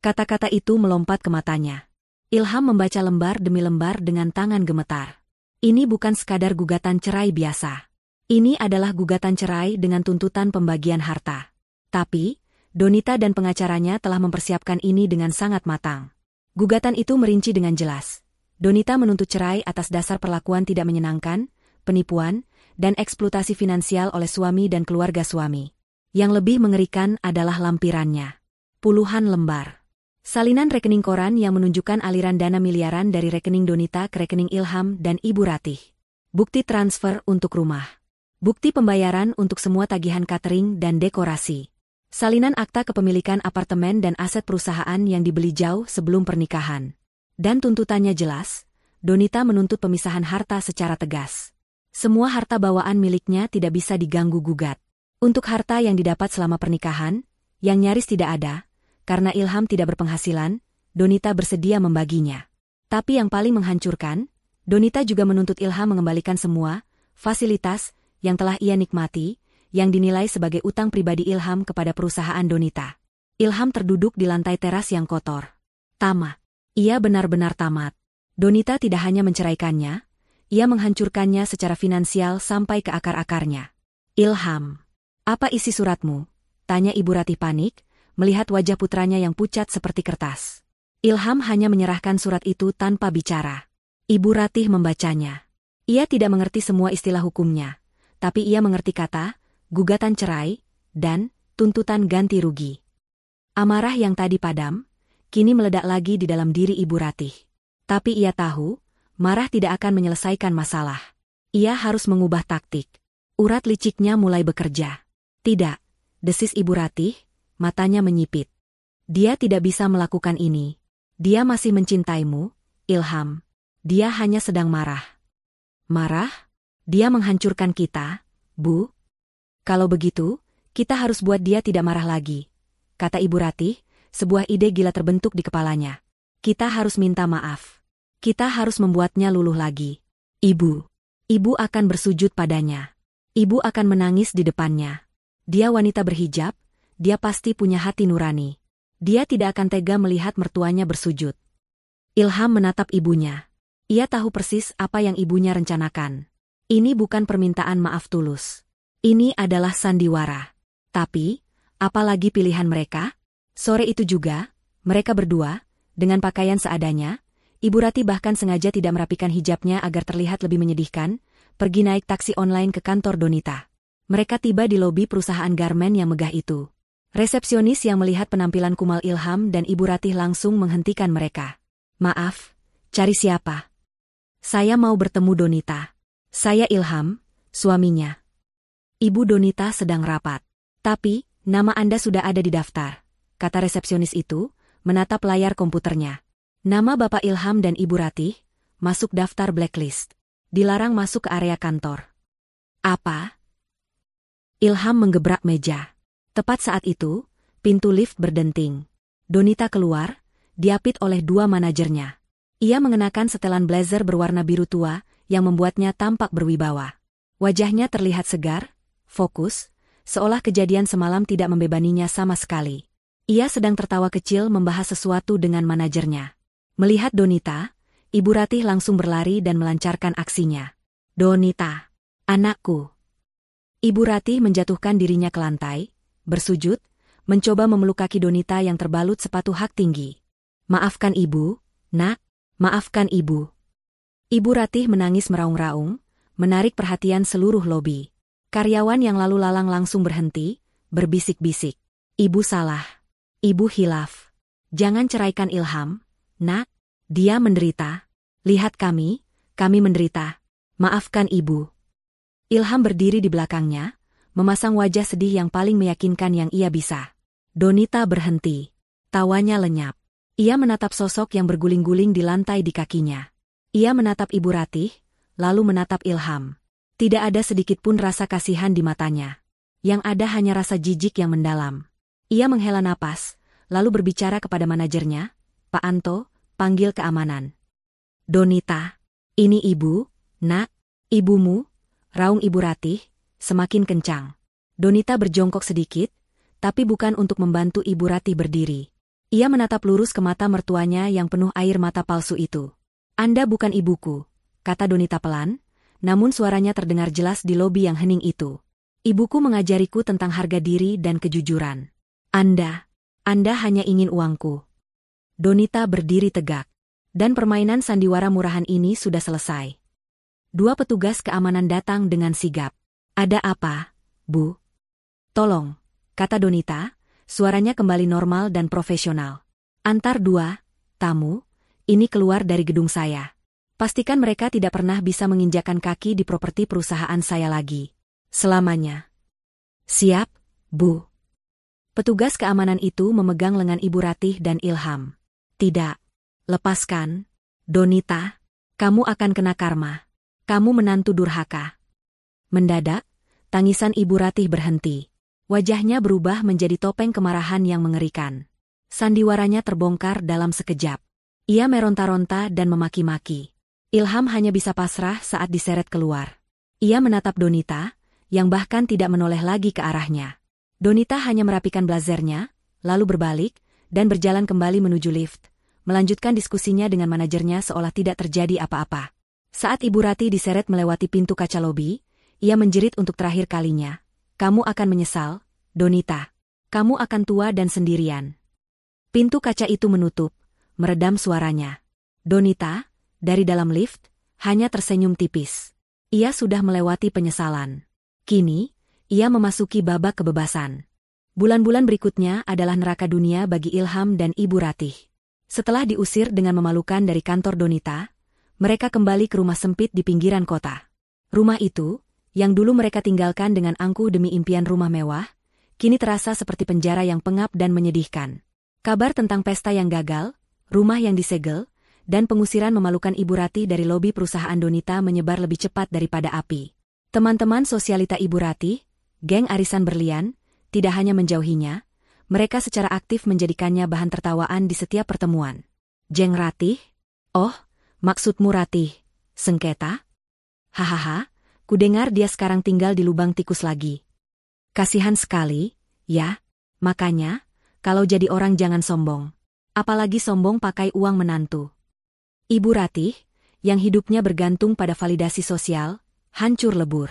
Kata-kata itu melompat ke matanya. Ilham membaca lembar demi lembar dengan tangan gemetar. Ini bukan sekadar gugatan cerai biasa. Ini adalah gugatan cerai dengan tuntutan pembagian harta. Tapi, Donita dan pengacaranya telah mempersiapkan ini dengan sangat matang. Gugatan itu merinci dengan jelas. Donita menuntut cerai atas dasar perlakuan tidak menyenangkan, penipuan, dan eksploitasi finansial oleh suami dan keluarga suami. Yang lebih mengerikan adalah lampirannya. Puluhan lembar. Salinan rekening koran yang menunjukkan aliran dana miliaran dari rekening Donita ke rekening Ilham dan Ibu Ratih. Bukti transfer untuk rumah. Bukti pembayaran untuk semua tagihan catering dan dekorasi. Salinan akta kepemilikan apartemen dan aset perusahaan yang dibeli jauh sebelum pernikahan. Dan tuntutannya jelas, Donita menuntut pemisahan harta secara tegas. Semua harta bawaan miliknya tidak bisa diganggu-gugat. Untuk harta yang didapat selama pernikahan, yang nyaris tidak ada, karena Ilham tidak berpenghasilan, Donita bersedia membaginya. Tapi yang paling menghancurkan, Donita juga menuntut Ilham mengembalikan semua fasilitas yang telah ia nikmati, yang dinilai sebagai utang pribadi Ilham kepada perusahaan Donita. Ilham terduduk di lantai teras yang kotor. Tamat. Ia benar-benar tamat. Donita tidak hanya menceraikannya, ia menghancurkannya secara finansial sampai ke akar-akarnya. Ilham. Apa isi suratmu? Tanya Ibu Ratih panik, melihat wajah putranya yang pucat seperti kertas. Ilham hanya menyerahkan surat itu tanpa bicara. Ibu Ratih membacanya. Ia tidak mengerti semua istilah hukumnya, tapi ia mengerti kata, gugatan cerai, dan tuntutan ganti rugi. Amarah yang tadi padam, kini meledak lagi di dalam diri Ibu Ratih. Tapi ia tahu, marah tidak akan menyelesaikan masalah. Ia harus mengubah taktik. Urat liciknya mulai bekerja. Tidak, desis Ibu Ratih, matanya menyipit. Dia tidak bisa melakukan ini. Dia masih mencintaimu, Ilham. Dia hanya sedang marah. Marah? Dia menghancurkan kita, Bu. Kalau begitu, kita harus buat dia tidak marah lagi, kata Ibu Ratih, sebuah ide gila terbentuk di kepalanya. Kita harus minta maaf. Kita harus membuatnya luluh lagi. Ibu akan bersujud padanya. Ibu akan menangis di depannya. Dia wanita berhijab, dia pasti punya hati nurani. Dia tidak akan tega melihat mertuanya bersujud. Ilham menatap ibunya. Ia tahu persis apa yang ibunya rencanakan. Ini bukan permintaan maaf tulus. Ini adalah sandiwara. Tapi, apalagi pilihan mereka? Sore itu juga, mereka berdua, dengan pakaian seadanya, Ibu Ratih bahkan sengaja tidak merapikan hijabnya agar terlihat lebih menyedihkan, pergi naik taksi online ke kantor Donita. Mereka tiba di lobi perusahaan garmen yang megah itu. Resepsionis yang melihat penampilan kumal Ilham dan Ibu Ratih langsung menghentikan mereka. Maaf, cari siapa? Saya mau bertemu Donita. Saya Ilham, suaminya. Ibu Donita sedang rapat. Tapi, nama Anda sudah ada di daftar, kata resepsionis itu, menatap layar komputernya. Nama Bapak Ilham dan Ibu Ratih, masuk daftar blacklist. Dilarang masuk ke area kantor. Apa? Ilham menggebrak meja. Tepat saat itu, pintu lift berdenting. Donita keluar, diapit oleh dua manajernya. Ia mengenakan setelan blazer berwarna biru tua, yang membuatnya tampak berwibawa. Wajahnya terlihat segar, fokus, seolah kejadian semalam tidak membebaninya sama sekali. Ia sedang tertawa kecil membahas sesuatu dengan manajernya. Melihat Donita, Ibu Ratih langsung berlari dan melancarkan aksinya. Donita, anakku. Ibu Ratih menjatuhkan dirinya ke lantai, bersujud, mencoba memeluk kaki Donita yang terbalut sepatu hak tinggi. Maafkan ibu, nak, maafkan ibu. Ibu Ratih menangis meraung-raung, menarik perhatian seluruh lobi. Karyawan yang lalu lalang langsung berhenti, berbisik-bisik. Ibu salah. Ibu hilaf. Jangan ceraikan Ilham, nak. Dia menderita. Lihat kami menderita. Maafkan ibu. Ilham berdiri di belakangnya, memasang wajah sedih yang paling meyakinkan yang ia bisa. Donita berhenti. Tawanya lenyap. Ia menatap sosok yang berguling-guling di lantai di kakinya. Ia menatap Ibu Ratih, lalu menatap Ilham. Tidak ada sedikit pun rasa kasihan di matanya. Yang ada hanya rasa jijik yang mendalam. Ia menghela napas, lalu berbicara kepada manajernya, Pak Anto, panggil keamanan. Donita, ini ibu, nak, ibumu, raung Ibu Ratih, semakin kencang. Donita berjongkok sedikit, tapi bukan untuk membantu Ibu Ratih berdiri. Ia menatap lurus ke mata mertuanya yang penuh air mata palsu itu. Anda bukan ibuku, kata Donita pelan, namun suaranya terdengar jelas di lobi yang hening itu. Ibuku mengajariku tentang harga diri dan kejujuran. Anda hanya ingin uangku. Donita berdiri tegak. Dan permainan sandiwara murahan ini sudah selesai. Dua petugas keamanan datang dengan sigap. Ada apa, Bu? Tolong, kata Donita, suaranya kembali normal dan profesional. Antar dua tamu ini keluar dari gedung saya. Pastikan mereka tidak pernah bisa menginjakan kaki di properti perusahaan saya lagi. Selamanya. Siap, Bu. Petugas keamanan itu memegang lengan Ibu Ratih dan Ilham. Tidak. Lepaskan. Donita, kamu akan kena karma. Kamu menantu durhaka. Mendadak, tangisan Ibu Ratih berhenti. Wajahnya berubah menjadi topeng kemarahan yang mengerikan. Sandiwaranya terbongkar dalam sekejap. Ia meronta-ronta dan memaki-maki. Ilham hanya bisa pasrah saat diseret keluar. Ia menatap Donita, yang bahkan tidak menoleh lagi ke arahnya. Donita hanya merapikan blazernya, lalu berbalik, dan berjalan kembali menuju lift, melanjutkan diskusinya dengan manajernya seolah tidak terjadi apa-apa. Saat Ibu Ratih diseret melewati pintu kaca lobi, ia menjerit untuk terakhir kalinya. Kamu akan menyesal, Donita. Kamu akan tua dan sendirian. Pintu kaca itu menutup, meredam suaranya. Donita, dari dalam lift, hanya tersenyum tipis. Ia sudah melewati penyesalan. Kini, ia memasuki babak kebebasan. Bulan-bulan berikutnya adalah neraka dunia bagi Ilham dan Ibu Ratih. Setelah diusir dengan memalukan dari kantor Donita, mereka kembali ke rumah sempit di pinggiran kota. Rumah itu, yang dulu mereka tinggalkan dengan angkuh demi impian rumah mewah, kini terasa seperti penjara yang pengap dan menyedihkan. Kabar tentang pesta yang gagal, rumah yang disegel, dan pengusiran memalukan Ibu Ratih dari lobi perusahaan Donita menyebar lebih cepat daripada api. Teman-teman sosialita Ibu Ratih, geng arisan berlian, tidak hanya menjauhinya, mereka secara aktif menjadikannya bahan tertawaan di setiap pertemuan. Jeng Ratih? Oh, maksudmu Ratih, sengketa? Hahaha, kudengar dia sekarang tinggal di lubang tikus lagi. Kasihan sekali, ya, makanya, kalau jadi orang jangan sombong. Apalagi sombong pakai uang menantu. Ibu Ratih, yang hidupnya bergantung pada validasi sosial, hancur lebur.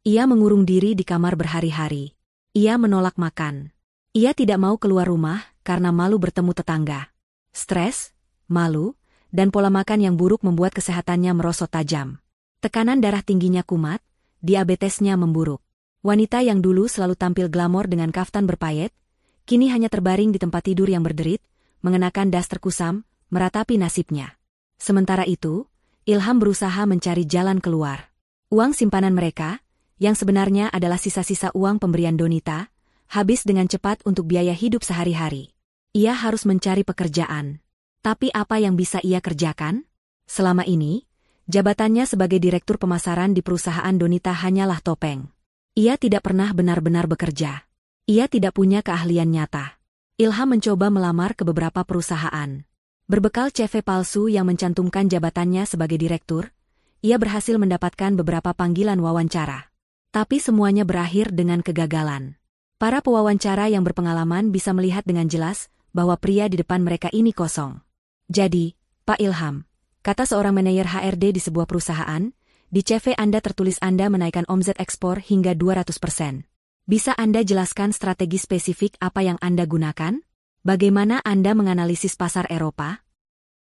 Ia mengurung diri di kamar berhari-hari. Ia menolak makan. Ia tidak mau keluar rumah karena malu bertemu tetangga. Stres, malu, dan pola makan yang buruk membuat kesehatannya merosot tajam. Tekanan darah tingginya kumat, diabetesnya memburuk. Wanita yang dulu selalu tampil glamor dengan kaftan berpayet, kini hanya terbaring di tempat tidur yang berderit, mengenakan daster kusam, meratapi nasibnya. Sementara itu, Ilham berusaha mencari jalan keluar. Uang simpanan mereka, yang sebenarnya adalah sisa-sisa uang pemberian Donita, habis dengan cepat untuk biaya hidup sehari-hari. Ia harus mencari pekerjaan. Tapi apa yang bisa ia kerjakan? Selama ini, jabatannya sebagai direktur pemasaran di perusahaan Donita hanyalah topeng. Ia tidak pernah benar-benar bekerja. Ia tidak punya keahlian nyata. Ilham mencoba melamar ke beberapa perusahaan. Berbekal CV palsu yang mencantumkan jabatannya sebagai direktur, ia berhasil mendapatkan beberapa panggilan wawancara. Tapi semuanya berakhir dengan kegagalan. Para pewawancara yang berpengalaman bisa melihat dengan jelas bahwa pria di depan mereka ini kosong. Jadi, Pak Ilham, kata seorang manajer HRD di sebuah perusahaan, di CV Anda tertulis Anda menaikkan omzet ekspor hingga 200%. Bisa Anda jelaskan strategi spesifik apa yang Anda gunakan? Bagaimana Anda menganalisis pasar Eropa?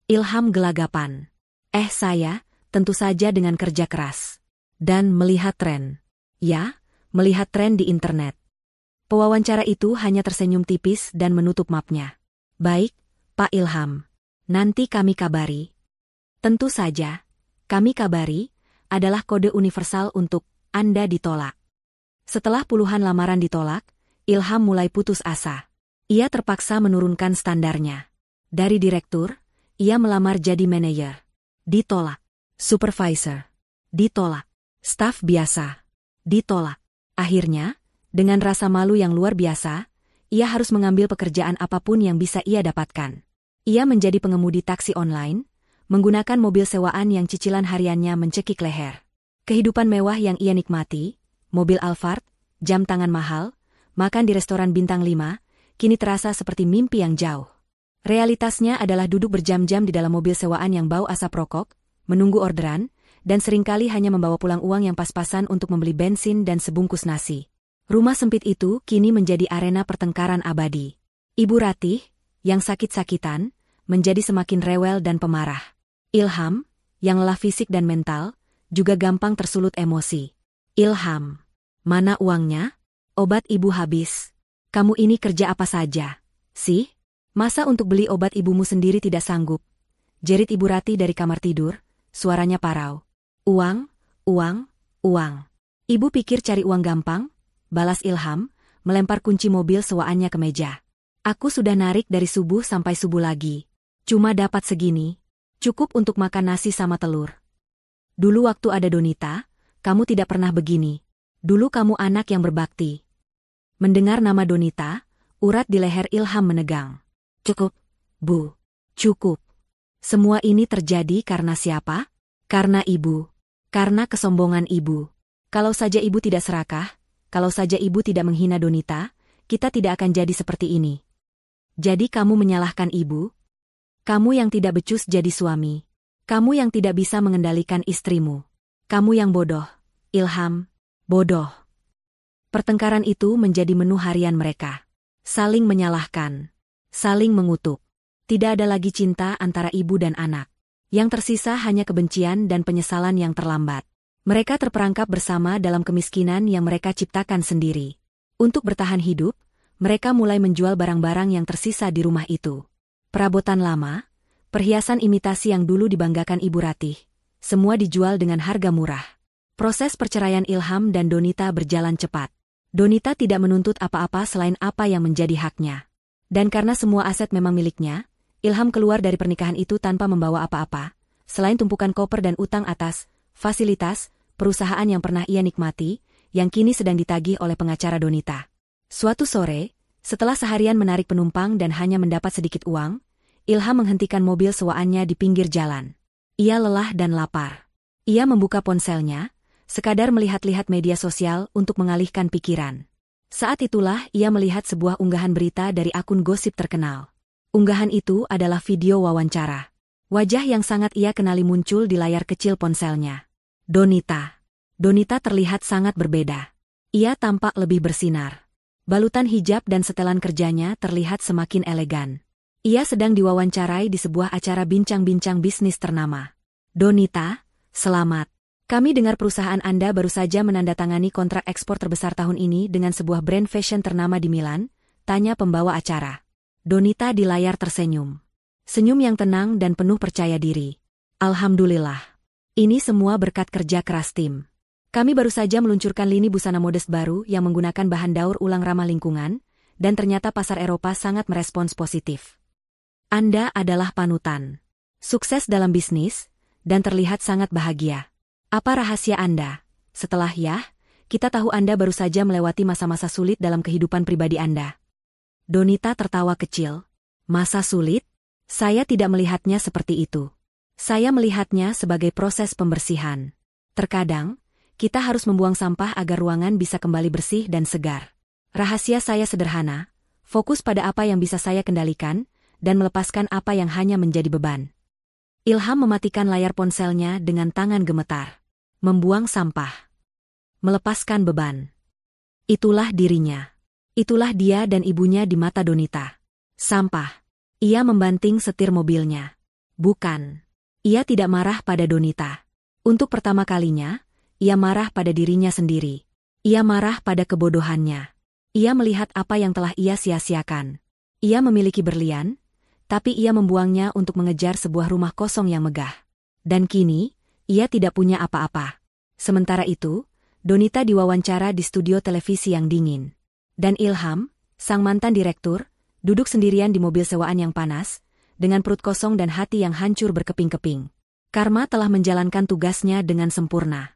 Ilham gelagapan. Saya, tentu saja dengan kerja keras. Dan melihat tren. Ya, melihat tren di internet. Pewawancara itu hanya tersenyum tipis dan menutup mapnya. Baik, Pak Ilham. Nanti kami kabari. Tentu saja, kami kabari, adalah kode universal untuk Anda ditolak. Setelah puluhan lamaran ditolak, Ilham mulai putus asa. Ia terpaksa menurunkan standarnya. Dari direktur, ia melamar jadi manajer. Ditolak. Supervisor. Ditolak. Staf biasa. Ditolak. Akhirnya, dengan rasa malu yang luar biasa, ia harus mengambil pekerjaan apapun yang bisa ia dapatkan. Ia menjadi pengemudi taksi online, menggunakan mobil sewaan yang cicilan hariannya mencekik leher. Kehidupan mewah yang ia nikmati, mobil Alphard, jam tangan mahal, makan di restoran bintang 5, kini terasa seperti mimpi yang jauh. Realitasnya adalah duduk berjam-jam di dalam mobil sewaan yang bau asap rokok, menunggu orderan, dan seringkali hanya membawa pulang uang yang pas-pasan untuk membeli bensin dan sebungkus nasi. Rumah sempit itu kini menjadi arena pertengkaran abadi. Ibu Ratih, yang sakit-sakitan, menjadi semakin rewel dan pemarah. Ilham, yang lelah fisik dan mental, juga gampang tersulut emosi. Ilham, mana uangnya? Obat ibu habis. Kamu ini kerja apa saja, sih? Masa untuk beli obat ibumu sendiri tidak sanggup? Jerit Ibu Ratih dari kamar tidur, suaranya parau. Uang, uang, uang. Ibu pikir cari uang gampang? Balas Ilham, melempar kunci mobil sewaannya ke meja. Aku sudah narik dari subuh sampai subuh lagi. Cuma dapat segini. Cukup untuk makan nasi sama telur. Dulu waktu ada Donita, kamu tidak pernah begini. Dulu kamu anak yang berbakti. Mendengar nama Donita, urat di leher Ilham menegang. Cukup, Bu. Cukup. Semua ini terjadi karena siapa? Karena ibu. Karena kesombongan ibu. Kalau saja ibu tidak serakah, kalau saja ibu tidak menghina Donita, kita tidak akan jadi seperti ini. Jadi kamu menyalahkan ibu? Kamu yang tidak becus jadi suami. Kamu yang tidak bisa mengendalikan istrimu. Kamu yang bodoh. Ilham, bodoh. Pertengkaran itu menjadi menu harian mereka. Saling menyalahkan. Saling mengutuk. Tidak ada lagi cinta antara ibu dan anak. Yang tersisa hanya kebencian dan penyesalan yang terlambat. Mereka terperangkap bersama dalam kemiskinan yang mereka ciptakan sendiri. Untuk bertahan hidup, mereka mulai menjual barang-barang yang tersisa di rumah itu. Perabotan lama, perhiasan imitasi yang dulu dibanggakan Ibu Ratih, semua dijual dengan harga murah. Proses perceraian Ilham dan Donita berjalan cepat. Donita tidak menuntut apa-apa selain apa yang menjadi haknya. Dan karena semua aset memang miliknya, Ilham keluar dari pernikahan itu tanpa membawa apa-apa, selain tumpukan koper dan utang atas fasilitas perusahaan yang pernah ia nikmati, yang kini sedang ditagih oleh pengacara Donita. Suatu sore, setelah seharian menarik penumpang dan hanya mendapat sedikit uang, Ilham menghentikan mobil sewaannya di pinggir jalan. Ia lelah dan lapar. Ia membuka ponselnya, sekadar melihat-lihat media sosial untuk mengalihkan pikiran. Saat itulah ia melihat sebuah unggahan berita dari akun gosip terkenal. Unggahan itu adalah video wawancara. Wajah yang sangat ia kenali muncul di layar kecil ponselnya. Donita. Donita terlihat sangat berbeda. Ia tampak lebih bersinar. Balutan hijab dan setelan kerjanya terlihat semakin elegan. Ia sedang diwawancarai di sebuah acara bincang-bincang bisnis ternama. Donita, selamat. Kami dengar perusahaan Anda baru saja menandatangani kontrak ekspor terbesar tahun ini dengan sebuah brand fashion ternama di Milan, tanya pembawa acara. Donita di layar tersenyum. Senyum yang tenang dan penuh percaya diri. Alhamdulillah. Ini semua berkat kerja keras tim. Kami baru saja meluncurkan lini busana modest baru yang menggunakan bahan daur ulang ramah lingkungan, dan ternyata pasar Eropa sangat merespons positif. Anda adalah panutan. Sukses dalam bisnis, dan terlihat sangat bahagia. Apa rahasia Anda? Setelah kita tahu Anda baru saja melewati masa-masa sulit dalam kehidupan pribadi Anda. Donita tertawa kecil. Masa sulit? Saya tidak melihatnya seperti itu. Saya melihatnya sebagai proses pembersihan. Terkadang, kita harus membuang sampah agar ruangan bisa kembali bersih dan segar. Rahasia saya sederhana, fokus pada apa yang bisa saya kendalikan, dan melepaskan apa yang hanya menjadi beban. Ilham mematikan layar ponselnya dengan tangan gemetar. Membuang sampah. Melepaskan beban. Itulah dirinya. Itulah dia dan ibunya di mata Donita. Sampah. Ia membanting setir mobilnya. Bukan. Ia tidak marah pada Donita. Untuk pertama kalinya, ia marah pada dirinya sendiri. Ia marah pada kebodohannya. Ia melihat apa yang telah ia sia-siakan. Ia memiliki berlian, tapi ia membuangnya untuk mengejar sebuah rumah kosong yang megah. Dan kini, ia tidak punya apa-apa. Sementara itu, Donita diwawancara di studio televisi yang dingin. Dan Ilham, sang mantan direktur, duduk sendirian di mobil sewaan yang panas, dengan perut kosong dan hati yang hancur berkeping-keping. Karma telah menjalankan tugasnya dengan sempurna.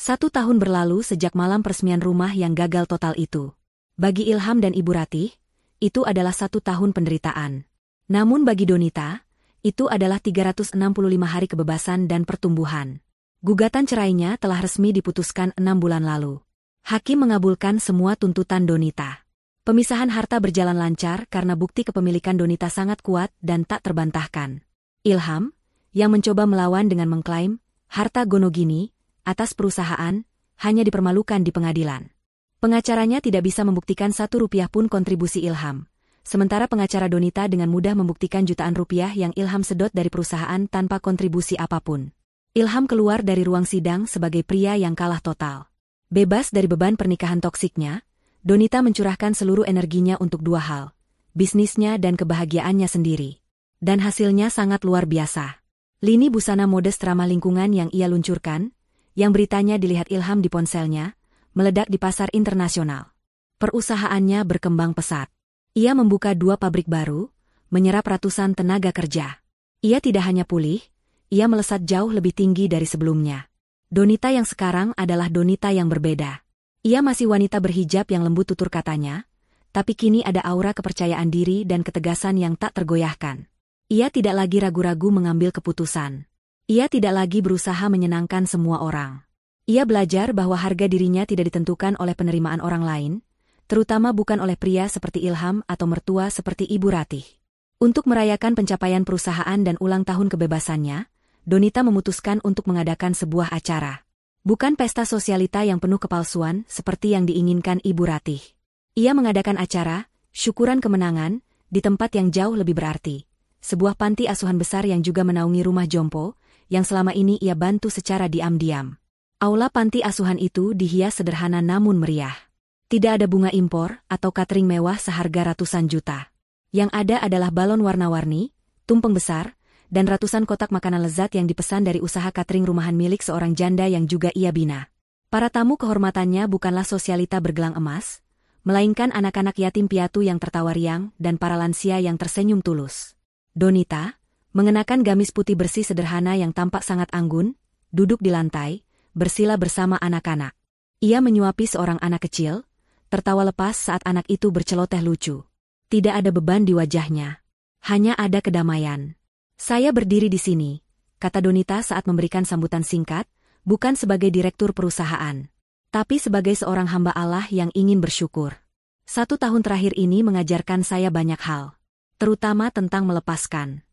1 tahun berlalu sejak malam peresmian rumah yang gagal total itu. Bagi Ilham dan Ibu Ratih, itu adalah 1 tahun penderitaan. Namun bagi Donita, itu adalah 365 hari kebebasan dan pertumbuhan. Gugatan cerainya telah resmi diputuskan 6 bulan lalu. Hakim mengabulkan semua tuntutan Donita. Pemisahan harta berjalan lancar karena bukti kepemilikan Donita sangat kuat dan tak terbantahkan. Ilham, yang mencoba melawan dengan mengklaim harta Gonogini atas perusahaan, hanya dipermalukan di pengadilan. Pengacaranya tidak bisa membuktikan 1 rupiah pun kontribusi Ilham, sementara pengacara Donita dengan mudah membuktikan jutaan rupiah yang Ilham sedot dari perusahaan tanpa kontribusi apapun. Ilham keluar dari ruang sidang sebagai pria yang kalah total. Bebas dari beban pernikahan toksiknya, Donita mencurahkan seluruh energinya untuk 2 hal, bisnisnya dan kebahagiaannya sendiri. Dan hasilnya sangat luar biasa. Lini busana modest ramah lingkungan yang ia luncurkan, yang beritanya dilihat Ilham di ponselnya, meledak di pasar internasional. Perusahaannya berkembang pesat. Ia membuka 2 pabrik baru, menyerap ratusan tenaga kerja. Ia tidak hanya pulih, ia melesat jauh lebih tinggi dari sebelumnya. Donita yang sekarang adalah Donita yang berbeda. Ia masih wanita berhijab yang lembut tutur katanya, tapi kini ada aura kepercayaan diri dan ketegasan yang tak tergoyahkan. Ia tidak lagi ragu-ragu mengambil keputusan. Ia tidak lagi berusaha menyenangkan semua orang. Ia belajar bahwa harga dirinya tidak ditentukan oleh penerimaan orang lain, terutama bukan oleh pria seperti Ilham atau mertua seperti Ibu Ratih. Untuk merayakan pencapaian perusahaan dan ulang tahun kebebasannya, Donita memutuskan untuk mengadakan sebuah acara. Bukan pesta sosialita yang penuh kepalsuan seperti yang diinginkan Ibu Ratih. Ia mengadakan acara, syukuran kemenangan, di tempat yang jauh lebih berarti. sebuah panti asuhan besar yang juga menaungi rumah jompo, yang selama ini ia bantu secara diam-diam. Aula panti asuhan itu dihias sederhana namun meriah. Tidak ada bunga impor atau catering mewah seharga ratusan juta. Yang ada adalah balon warna-warni, tumpeng besar, dan ratusan kotak makanan lezat yang dipesan dari usaha catering rumahan milik seorang janda yang juga ia bina. Para tamu kehormatannya bukanlah sosialita bergelang emas, melainkan anak-anak yatim piatu yang tertawa riang dan para lansia yang tersenyum tulus. Donita, mengenakan gamis putih bersih sederhana yang tampak sangat anggun, duduk di lantai, bersila bersama anak-anak. Ia menyuapi seorang anak kecil, tertawa lepas saat anak itu berceloteh lucu. Tidak ada beban di wajahnya. Hanya ada kedamaian. Saya berdiri di sini, kata Donita saat memberikan sambutan singkat, bukan sebagai direktur perusahaan, tapi sebagai seorang hamba Allah yang ingin bersyukur. 1 tahun terakhir ini mengajarkan saya banyak hal, terutama tentang melepaskan.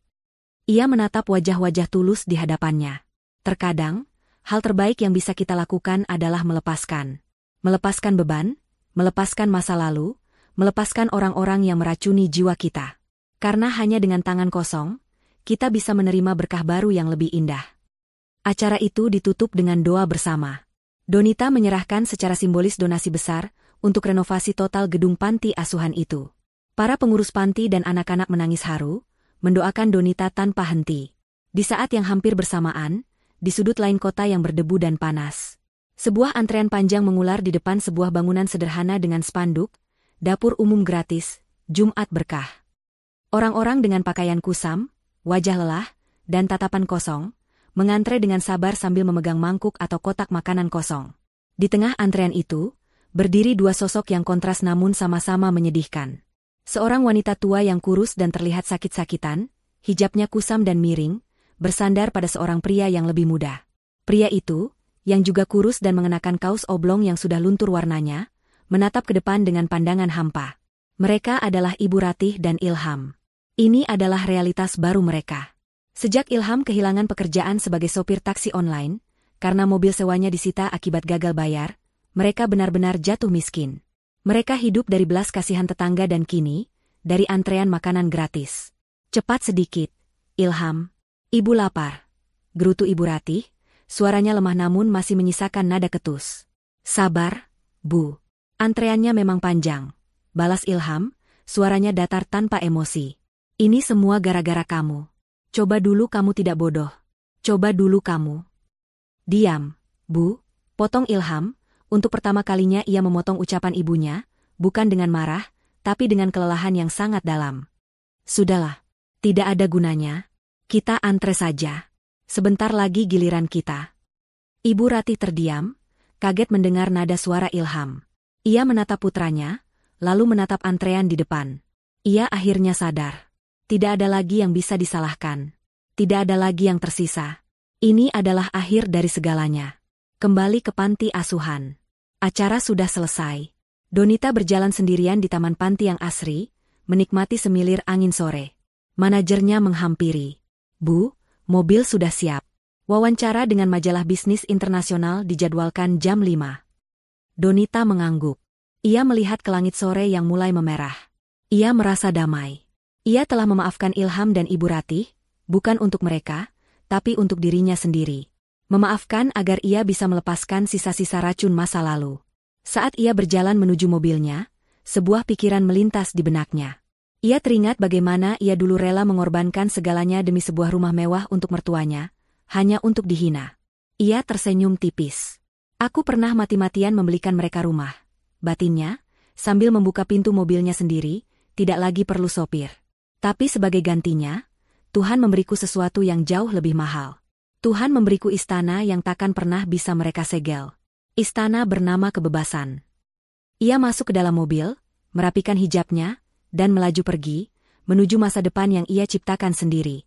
Ia menatap wajah-wajah tulus di hadapannya. Terkadang, hal terbaik yang bisa kita lakukan adalah melepaskan. Melepaskan beban, melepaskan masa lalu, melepaskan orang-orang yang meracuni jiwa kita. Karena hanya dengan tangan kosong, kita bisa menerima berkah baru yang lebih indah. Acara itu ditutup dengan doa bersama. Donita menyerahkan secara simbolis donasi besar untuk renovasi total gedung panti asuhan itu. Para pengurus panti dan anak-anak menangis haru, mendoakan Donita tanpa henti. Di saat yang hampir bersamaan, di sudut lain kota yang berdebu dan panas, sebuah antrean panjang mengular di depan sebuah bangunan sederhana dengan spanduk, dapur umum gratis, Jumat berkah. Orang-orang dengan pakaian kusam, wajah lelah, dan tatapan kosong, mengantre dengan sabar sambil memegang mangkuk atau kotak makanan kosong. Di tengah antrean itu, berdiri 2 sosok yang kontras namun sama-sama menyedihkan. Seorang wanita tua yang kurus dan terlihat sakit-sakitan, hijabnya kusam dan miring, bersandar pada seorang pria yang lebih muda. Pria itu, yang juga kurus dan mengenakan kaos oblong yang sudah luntur warnanya, menatap ke depan dengan pandangan hampa. Mereka adalah Ibu Ratih dan Ilham. Ini adalah realitas baru mereka. Sejak Ilham kehilangan pekerjaan sebagai sopir taksi online, karena mobil sewanya disita akibat gagal bayar, mereka benar-benar jatuh miskin. Mereka hidup dari belas kasihan tetangga dan kini, dari antrean makanan gratis. Cepat sedikit, Ilham. Ibu lapar. Gerutu Ibu Ratih, suaranya lemah namun masih menyisakan nada ketus. Sabar, Bu. Antreannya memang panjang. Balas Ilham, suaranya datar tanpa emosi. Ini semua gara-gara kamu. Coba dulu kamu tidak bodoh. Coba dulu kamu. Diam, Bu. Potong Ilham, untuk pertama kalinya ia memotong ucapan ibunya, bukan dengan marah, tapi dengan kelelahan yang sangat dalam. Sudahlah. Tidak ada gunanya. Kita antre saja. Sebentar lagi giliran kita. Ibu Ratih terdiam, kaget mendengar nada suara Ilham. Ia menatap putranya, lalu menatap antrean di depan. Ia akhirnya sadar. Tidak ada lagi yang bisa disalahkan. Tidak ada lagi yang tersisa. Ini adalah akhir dari segalanya. Kembali ke panti asuhan. Acara sudah selesai. Donita berjalan sendirian di taman panti yang asri, menikmati semilir angin sore. Manajernya menghampiri. Bu, mobil sudah siap. Wawancara dengan majalah bisnis internasional dijadwalkan jam 5. Donita mengangguk. Ia melihat ke langit sore yang mulai memerah. Ia merasa damai. Ia telah memaafkan Ilham dan Ibu Ratih, bukan untuk mereka, tapi untuk dirinya sendiri. Memaafkan agar ia bisa melepaskan sisa-sisa racun masa lalu. Saat ia berjalan menuju mobilnya, sebuah pikiran melintas di benaknya. Ia teringat bagaimana ia dulu rela mengorbankan segalanya demi sebuah rumah mewah untuk mertuanya, hanya untuk dihina. Ia tersenyum tipis. Aku pernah mati-matian membelikan mereka rumah. Batinnya, sambil membuka pintu mobilnya sendiri, tidak lagi perlu sopir. Tapi sebagai gantinya, Tuhan memberiku sesuatu yang jauh lebih mahal. Tuhan memberiku istana yang takkan pernah bisa mereka segel. Istana bernama kebebasan. Ia masuk ke dalam mobil, merapikan hijabnya, dan melaju pergi, menuju masa depan yang ia ciptakan sendiri.